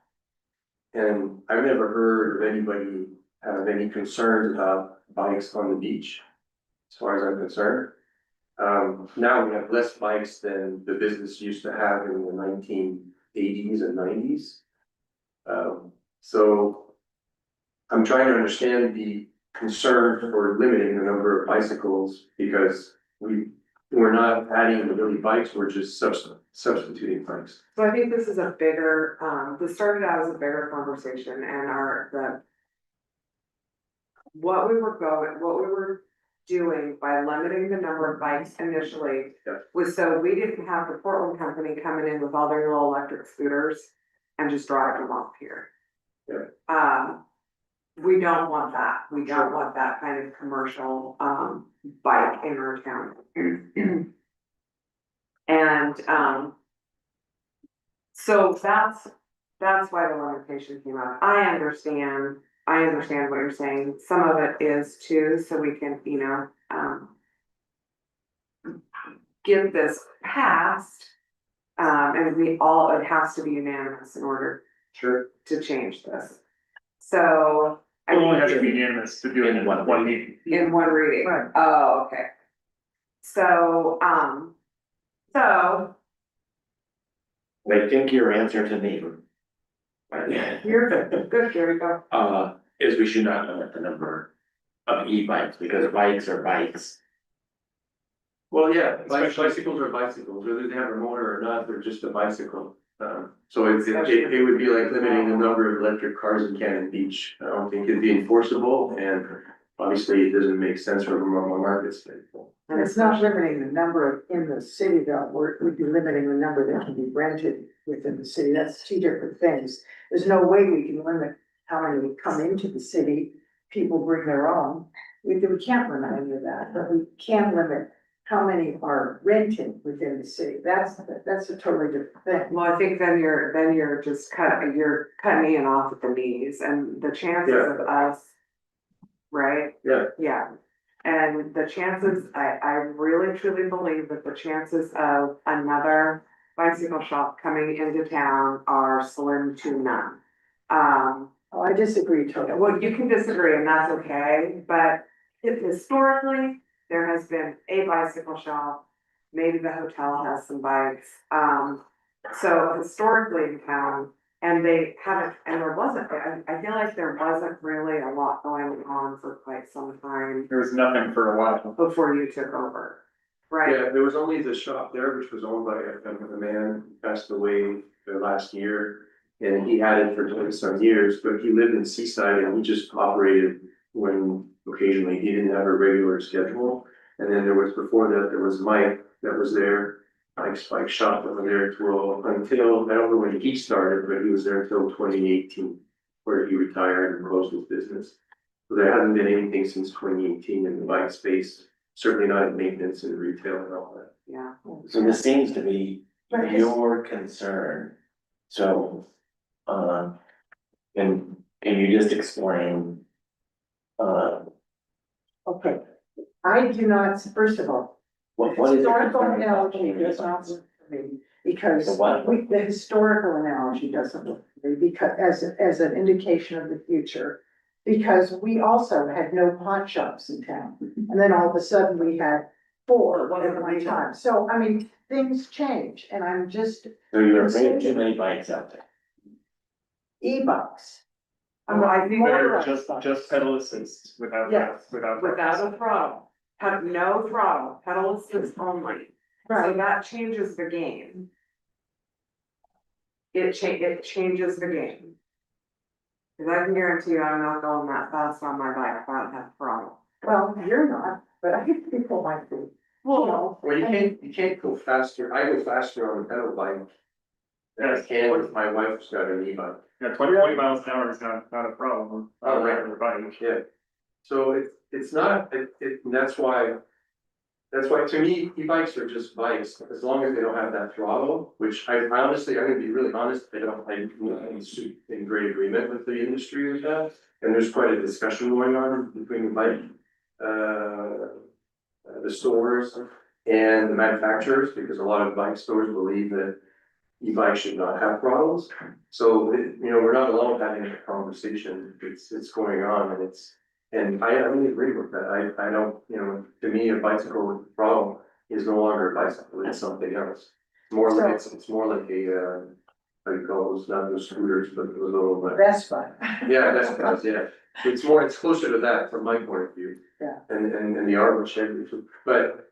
And I've never heard of anybody have any concerns about bikes on the beach, as far as I'm concerned. Now we have less bikes than the business used to have in the 1980s and 90s. So I'm trying to understand the concerned for limiting the number of bicycles because we're not adding really bikes, we're just substituting bikes. So I think this is a bigger, this started out as a bigger conversation and what we were doing by limiting the number of bikes initially Yeah. was so we didn't have the Portland company coming in with all their little electric scooters and just driving them off here. Yeah. We don't want that. We don't want that kind of commercial, bike in our town. And, so that's why the limitation came up. I understand what you're saying. Some of it is too, so we can, give this passed. And it has to be unanimous in order to change this. So. It only has to be unanimous to do it in one meeting. In one reading. Right. Oh, okay. So, I think your answer to me. you're good, Gary, go. Is we should not limit the number of e-bikes, because bikes are bikes. Well, yeah, bicycles are bicycles, whether they have a motor or not, they're just a bicycle. So it would be like limiting the number of electric cars in Cannon Beach. I don't think it'd be enforceable, and obviously it doesn't make sense from a market standpoint. And it's not limiting the number in the city though, we'd be limiting the number that can be rented within the city, that's two different things. There's no way we can limit how many come into the city, people bring their own. We can't limit any of that, but we can limit how many are rented within the city, that's a totally different thing. Well, I think then you're just you're cutting Ian off at the knees and the chances of us. Right? Yeah. Yeah. And the chances, I really truly believe that the chances of another bicycle shop coming into town are slim to none. Oh, I disagree totally. Well, you can disagree and that's okay, but historically, there has been a bicycle shop, maybe the hotel has some bikes. So historically in town, and they haven't, and there wasn't, I feel like there wasn't really a lot going on for quite some time There was nothing for a while. before you took over, right? Yeah, there was only the shop there, which was owned by a man who passed away last year. And he had it for 20 some years, but he lived in Seaside and he just operated when occasionally he didn't have a regular schedule. And then there was, before that, there was Mike that was there. Mike's bike shop over there until, I don't know when he started, but he was there until 2018, where he retired and closed his business. So there hasn't been anything since 2018 in the bike space, certainly not in maintenance and retail and all that. Yeah. So this seems to be your concern. So, can you just explain? Okay, I do not, first of all, What is it? historical analogy does not work for me, because The what? the historical analogy doesn't work for me, because as an indication of the future. Because we also had no pawn shops in town, and then all of a sudden we had 4 at one time, so I mean, things change, and I'm just So you're afraid too many bikes out there? e-bikes. I think Or just pedal assist without. Yes. Without without a throttle, have no throttle, pedal assist only. So that changes the game. It changes the game. Cause I can guarantee you, I'm not going that fast on my bike if I don't have throttle. Well, you're not, but I think people might be. Well, Well, you can't go faster, I go faster on a pedal bike than I can if my wife's got an e-bike. Yeah, 20 miles an hour is not a problem on a regular bike. Yeah, so it's not, that's why to me, e-bikes are just bikes, as long as they don't have that throttle, which I honestly, I'm gonna be really honest, I'm in great agreement with the industry with that. And there's quite a discussion going on between the bike, the stores and the manufacturers, because a lot of bike stores believe that e-bikes should not have throttles. So, we're not alone having a conversation, it's going on and I really agree with that. I don't, to me, a bicycle with a throttle is no longer a bicycle, it's something else. More like, it's more like a, how do you call those, not those scooters, but those little. Vespa. Yeah, that's, yeah. it's closer to that from my point of view. Yeah. And the art shed, but,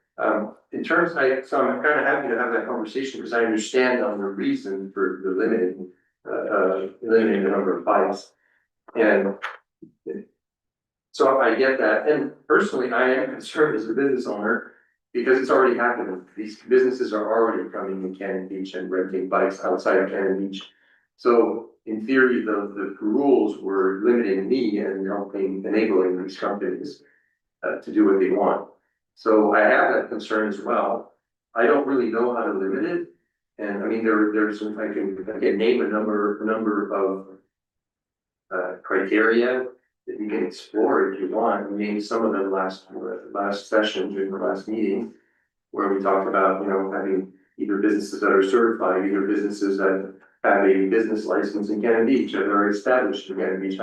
in terms, so I'm kind of happy to have that conversation, because I understand on the reason for the limiting the number of bikes. And so I get that, and personally, I am concerned as a business owner, because it's already happening. These businesses are already coming in Cannon Beach and renting bikes outside of Cannon Beach. So in theory, the rules were limiting me and enabling these companies to do what they want. So I have that concern as well. I don't really know how to limit it. And I mean, there's, I can name a number of criteria that you can explore if you want. We named some of them last session, during the last meeting, where we talked about, having either businesses that are certified, either businesses that have a business license in Cannon Beach, that are established in Cannon Beach.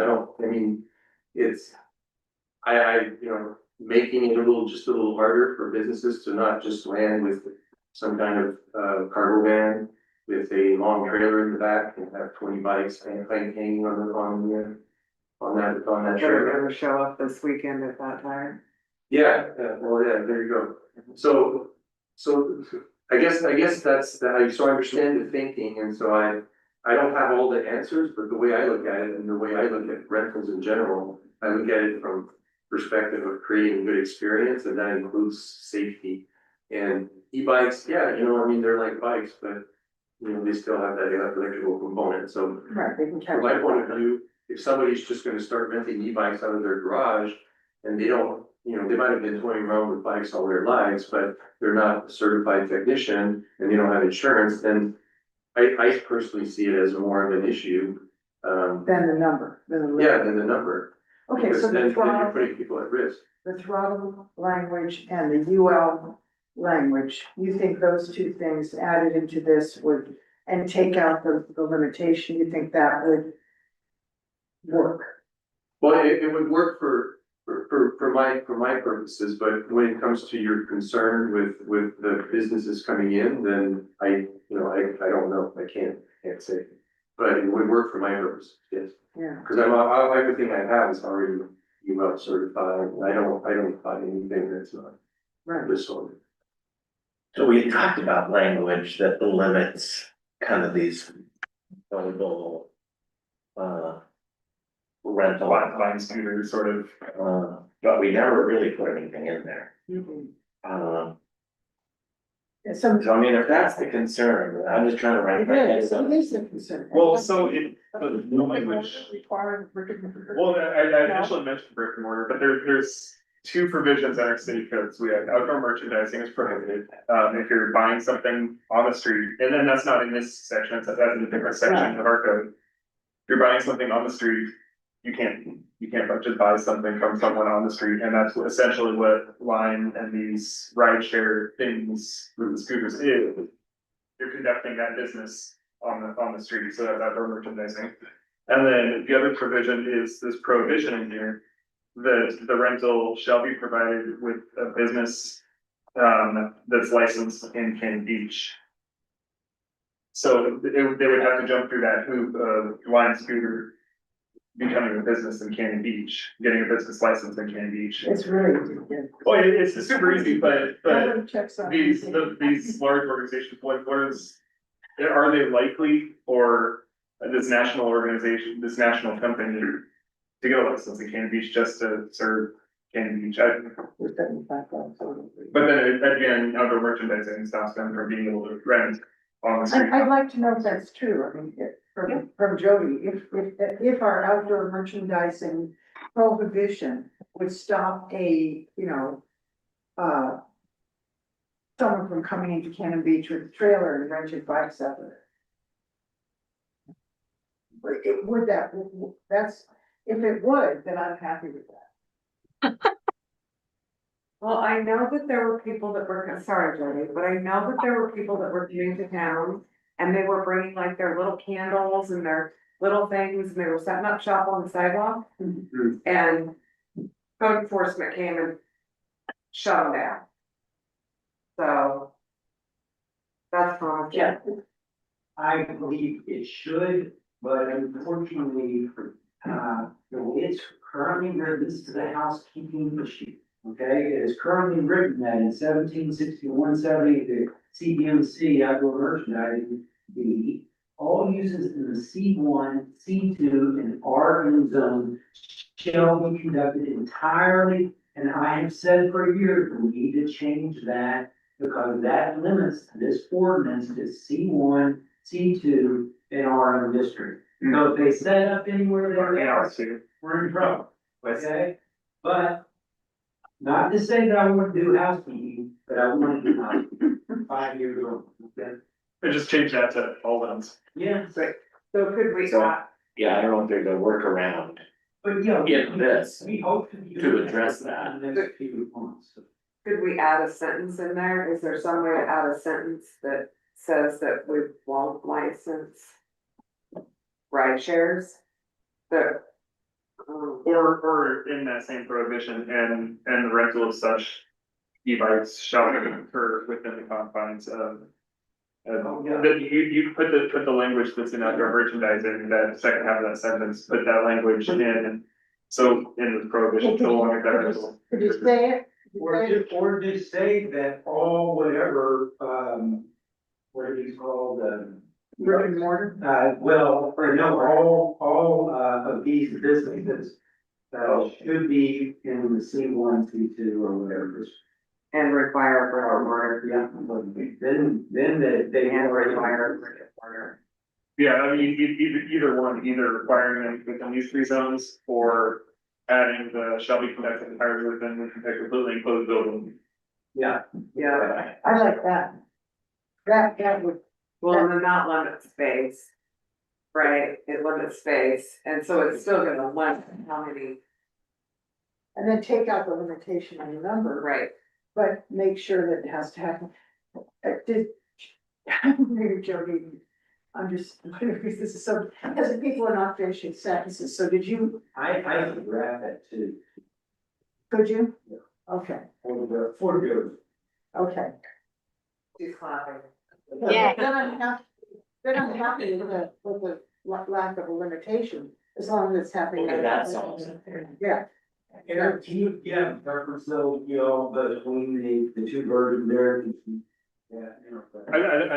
It's, making it just a little harder for businesses to not just land with some kind of cargo van with a long trailer in the back and have 20 bikes hanging on that They're trailer. gonna show up this weekend at that time. Yeah, well, yeah, there you go. So I guess that's so I understand the thinking, and so I don't have all the answers, but the way I look at it and the way I look at rentals in general, I look at it from perspective of creating a good experience, and that includes safety. And e-bikes, yeah, they're like bikes, but they still have that electrical component, so. Right, they can catch. From my point of view, if somebody's just gonna start renting e-bikes out of their garage, and they don't, they might have been toying around with bikes all their lives, but they're not a certified technician, and they don't have insurance, then I personally see it as more of an issue. Then the number, then the. Yeah, than the number. Okay, Because so then the you're throttle, putting people at risk. the throttle language and the UL language, you think those two things added into this would, and take out the limitation, you think that would work? Well, it would work for my purposes, but when it comes to your concern with the businesses coming in, then I don't know, I can't say. But it would work for my purposes, yes, Yeah. because everything I have is already UL certified, and I don't find anything that's not Right. this one. So we talked about language that limits kind of these valuable rental. Line scooter sort of. But we never really put anything in there. So So I mean, If that's the concern, I'm just trying to write my head up. it is a concern. well, so the language, Requiring brick and mortar. well, I initially mentioned brick and mortar, but there's two provisions in our city codes. We have outdoor merchandising is prohibited. If you're buying something on the street, and then that's not in this section, that's in a different section of our code. If you're buying something on the street, you can't just buy something from someone on the street, and that's essentially what Lime and these rideshare things with the scooters is. You're conducting that business on the street, so that's outdoor merchandising. And then the other provision is this prohibition in here, that the rental shall be provided with a business that's licensed in Cannon Beach. So they would have to jump through that hoop of Lime Scooter becoming a business in Cannon Beach, getting a business license in Cannon Beach. It's really. Well, it's super easy, but Checks on these everything. large organizations, are they likely for this national organization, this national company to get a license in Cannon Beach just to serve Cannon Beach? With 75,000. But then again, outdoor merchandising stops them from being able to rent on the street. I'd like to know if that's true, I mean, from Jody, if our outdoor merchandising prohibition would stop someone from coming into Cannon Beach with a trailer and renting bikes out there. Would if it would, then I'm happy with that. Well, I know that there were people that were, sorry, Jody, but I know that there were people that were coming to town. And they were bringing like their little candles and their little things, and they were setting up shop on the sidewalk. And code enforcement came and shut them down. So. That's fine. Yeah. I believe it should, but unfortunately, the way it's currently written, this is a housekeeping issue. Okay, it is currently written that in 1761-70, the CDMC outdoor merchandising, the all uses in the C1, C2, and R zone shall be conducted entirely. And I have said for years, we need to change that because that limits this ordinance to C1, C2, and R district. So if they set up anywhere there, we're in trouble, okay? But not to say that I wouldn't do housekeeping, but I want to do housekeeping 5 years old, okay? I just changed that to all ones. Yeah. So could we, So- Yeah, I don't know if there's a workaround But yeah. in this We hope to address that. in the next few months. could we add a sentence in there? Is there some way to add a sentence that says that we won't license ride shares? That, Or in that same prohibition and the rental of such e-bikes shall occur within the confines of. That you put the language that's in outdoor merchandising, that second half of that sentence, put that language in. So in the prohibition, so long as that rental. Could you say it? Or just say that all whatever, what are these called, Brick and mortar? well, or no, all of these businesses. Should be in the C1, C2, or whatever. and require brick and mortar. Yeah, then they And already. require brick and mortar. Yeah, I mean, either one, either requiring them within these 3 zones or adding the shall be conducted entirely within a completely enclosed building. Yeah. Yeah, I like that. That would, well, and then not limit space. Right, it limits space, and so it's still gonna limit how many, and then take out the limitation on the number, right? but make sure that it has to happen. Maybe joking. I'm just, this is so, because people are not finishing sentences, so did you, I can grab that too. could you? Okay, For good. okay. She's clapping. Yeah. Then I'm happy with the lack of a limitation, as long as it's happening. Okay, that solves it. Yeah, Eric, can you give preference though, you know, between the 2 versions there? Yeah. I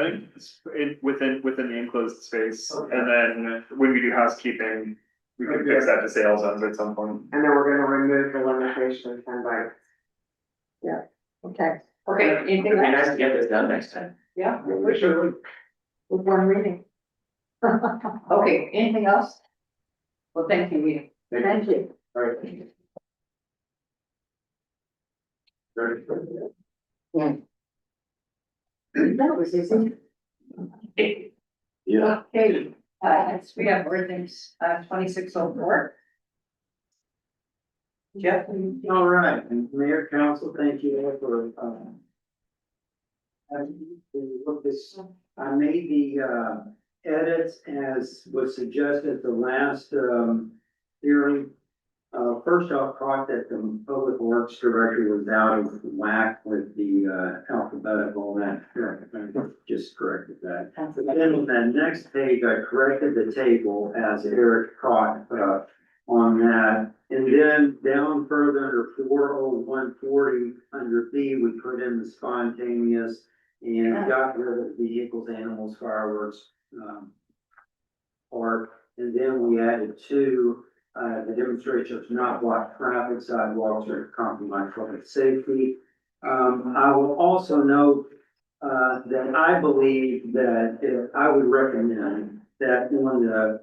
think it's within the enclosed space, and then when we do housekeeping, we can fix that to sales zones at some point. And then we're gonna remove the limitation of 10 bikes. okay. Okay, It'd anything be nice else? to get this done next time. Yeah, we should. With one reading. Okay, anything else? Well, thank you, Rita. Thank you. That was easy. Yeah. Okay, next we have ordinance, 2604. Jeff? All right, and Mayor, Council, thank you all for, look this, I made the, edits as was suggested at the last, hearing. First off, caught that the Public Works Director was out of whack with the, alphabetical, and that, just corrected that. Then on the next page, I corrected the table as Eric caught, on that. And then down further under 40140, under B, we put in the spontaneous and got rid of vehicles, animals, fireworks, part. And then we added 2, the demonstration of not block traffic, sidewalks, or compromise public safety. I will also note, that I believe that I would recommend that on the,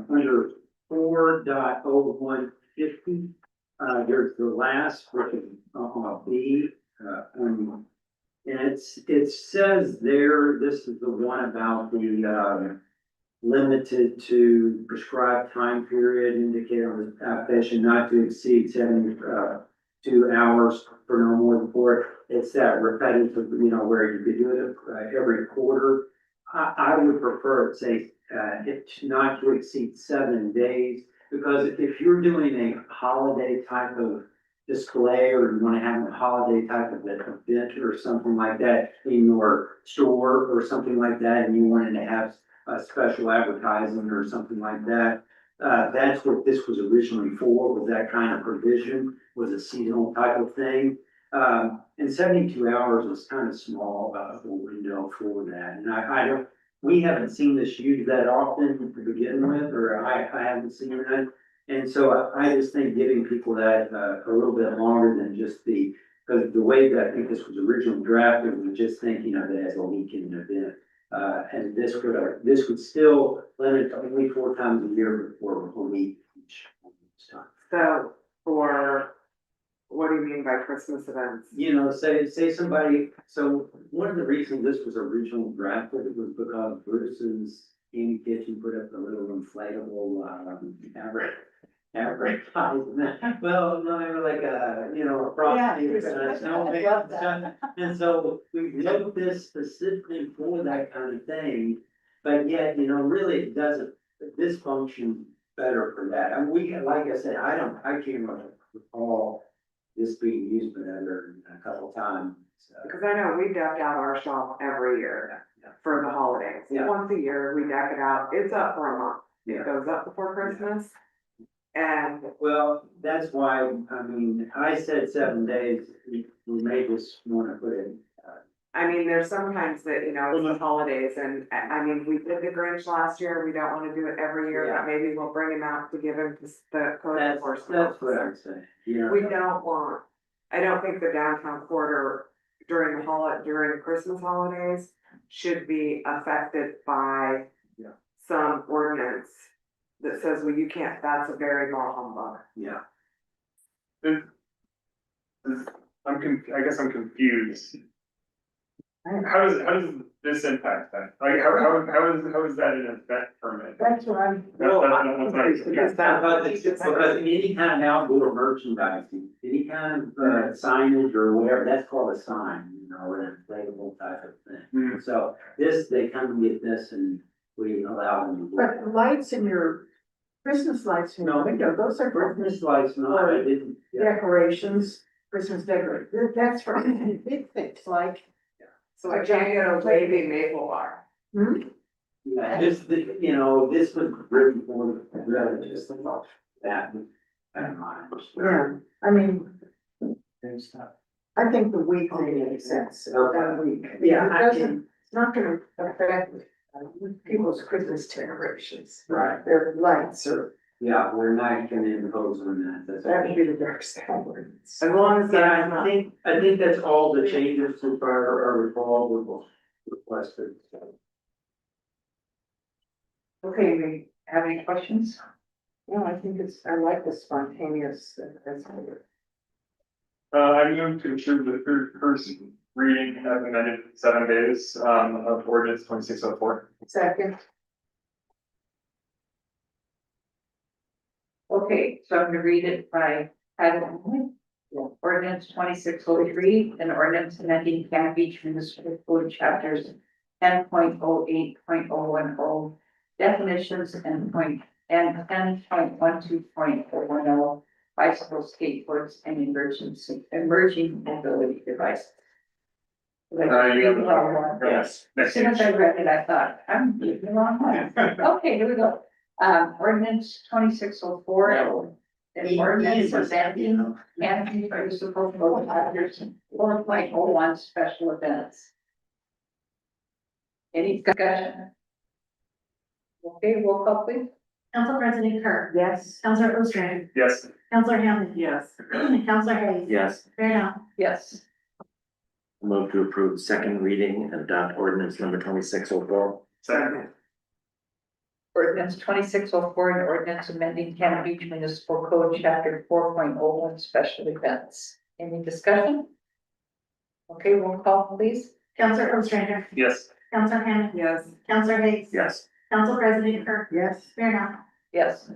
under 4.0150, there's the last, which is, B, and it says there, this is the one about the, limited to prescribed time period indicated on the application not to exceed 72 hours for no more than 4. It's that repetitive, you know, where you could do it every quarter. I would prefer it say, it not to exceed 7 days, because if you're doing a holiday type of display, or you want to have a holiday type of event or something like that in your store or something like that, and you wanted to have a special advertising or something like that, That's what this was originally for, was that kind of provision, was a seasonal type of thing. And 72 hours was kind of small, a window for that. And I don't, we haven't seen this used that often to begin with, or I haven't seen it. And so I just think giving people that a little bit longer than just because the way that I think this was originally drafted, was just thinking of it as a weekend event. And this would still limit to only 4 times a year for a week each time. So what do you mean by Christmas events? You know, say somebody, so one of the reasons this was originally drafted was because Bruce's Candy Kitchen put up a little inflatable, advertisement. Well, no, they were like a frosty. And so we wrote this specifically for that kind of thing, but yet, really it doesn't, this functions better for that. And like I said, I can't recall this being used but other a couple times. Because I know we deck out our shop every year for the holidays. Yeah. Once a year, we deck it out. It's up for a month. Yeah. It goes up before Christmas. And Well, that's why, I said 7 days, we may just want to put it. there's sometimes that, it's the holidays and, we did the Grinch last year. We don't want to do it every year, but maybe we'll bring him out to give him the code enforcement. That's what I'm saying. We I don't think the downtown quarter during during Christmas holidays should be affected by some ordinance that says, well, you can't, that's a very bah humbug. Yeah. I guess I'm confused. How does this impact that? Like, how is that an event permit? That's what I'm. Because any kind of outdoor merchandising, any kind of signage or whatever, that's called a sign, an inflatable type of thing. So they come and get this and we allow them to. But lights in your, Christmas lights in your window, those are Christmas lights, no, I didn't. decorations, Christmas decorations, that's for big things like. So I can't get a waving maple bar. Yeah, this was written for just that. Yeah, I think the week makes sense, that week. Yeah, It's not gonna affect people's Christmas decorations. Right. Their lights or. Yeah, we're not gonna impose on that. That would be the dark side. As long as Yeah, I think that's all the changes so far are all requested. Okay, we have any questions? No, I think I like the spontaneous, that's good. I move to approve the first reading as amended 7 days, of ordinance 2604. Second. Okay, so I'm gonna read it by title only. Ordinance 2603, an ordinance amending Cannon Beach Municipal Code chapters 10.08.010 definitions and 10.12.010 bicycles, skateboards, and emerging mobility devices. Yes. As soon as I read it, I thought, I'm reading the wrong one. Okay, here we go. Ordinance 2604. An ordinance amending Canopy Municipal Code chapters 4.01 special events. Any discussion? Okay, roll call please. Council President Kirk. Yes. Councilor Ostrander. Yes. Councilor Hammond. Yes. Councilor Hayes. Yes. Fair enough. Yes. Move to approve second reading and adopt ordinance number 2604. Second. Ordinance 2604, an ordinance amending Cannon Beach Municipal Code chapter 4.01 special events. Any discussion? Okay, roll call please. Councilor Ostrander. Yes. Councilor Hammond. Yes. Councilor Hayes. Yes. Council President Kirk. Yes. Fair enough. Yes.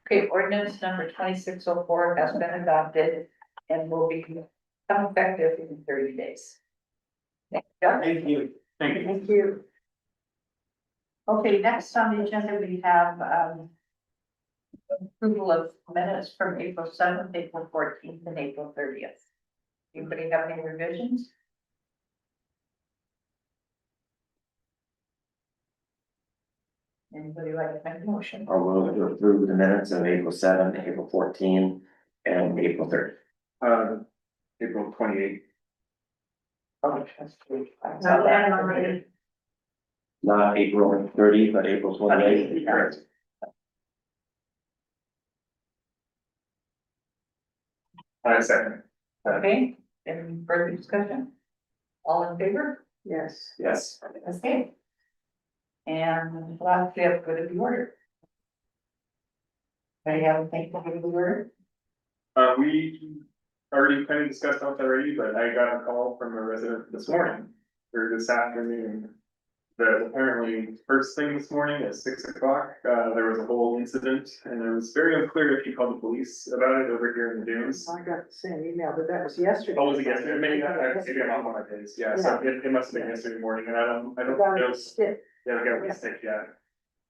Okay, ordinance number 2604 has been adopted and will become effective in 30 days. Thank you. Thank you. Okay, next on the agenda, we have approval of minutes from April 7th, April 14th, and April 30th. Anybody have any revisions? Anybody like to make a motion? I'll move to approve the minutes of April 7, April 14, and April 30. April 28th. Oh, that's good. No, and already. Not April 30, but April 28. Second. Okay, any further discussion? All in favor? Yes. Yes. Okay. And last, we have good of the order. Anybody have anything for good of the order? We already kind of discussed that already, but I got a call from a resident this morning, or this afternoon. That apparently first thing this morning at 6 o'clock, there was a whole incident, and it was very unclear if he called the police about it over here in the dunes. I got the same email, but that was yesterday. Oh, was it yesterday? Maybe I'm off on my days, yeah, so it must have been yesterday morning, and I don't know. Stick. Yeah, the guy with the stick, yeah.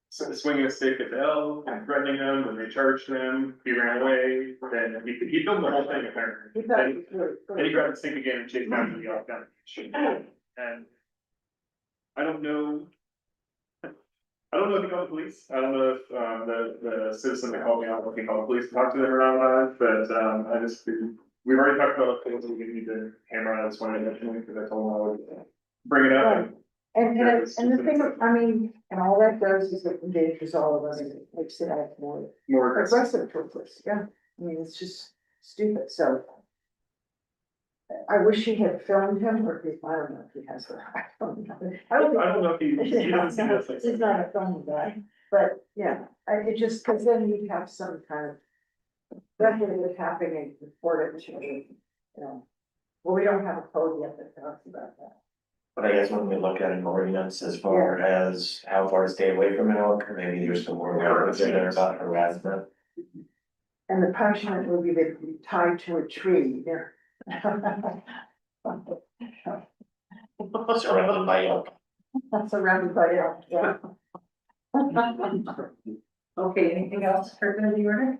So swinging a stick at the L and threatening them, when they charged him, he ran away, then he filmed the whole thing apparently. He thought it was Then he grabbed the stick again and chased after the elk down the beach. And I don't know. I don't know if he called the police, I don't know if the citizen that called me out, if he called the police to talk to them or not, but I just, we've already talked about things that we need to hammer out this one initially, because I told him I would bring it up. And the thing, I mean, and all that does is it engages all of us, and it makes it act more aggressive towards us, yeah. I mean, it's just stupid, so. I wish he had filmed him, or if, I don't know if he has that. I don't know. I don't know if he doesn't see this like. He's not a film guy, but yeah, it just, cause then you'd have some kind of. That would happen and report it to me, you know. Well, we don't have a code yet that talks about that. But I guess when we look at an ordinance as far as how far to stay away from an elk, or maybe there's some more words in there about harassment. And the punishment would be they'd be tied to a tree, yeah. Surrounded by elk. Surrounded by elk, yeah. Okay, anything else for the order?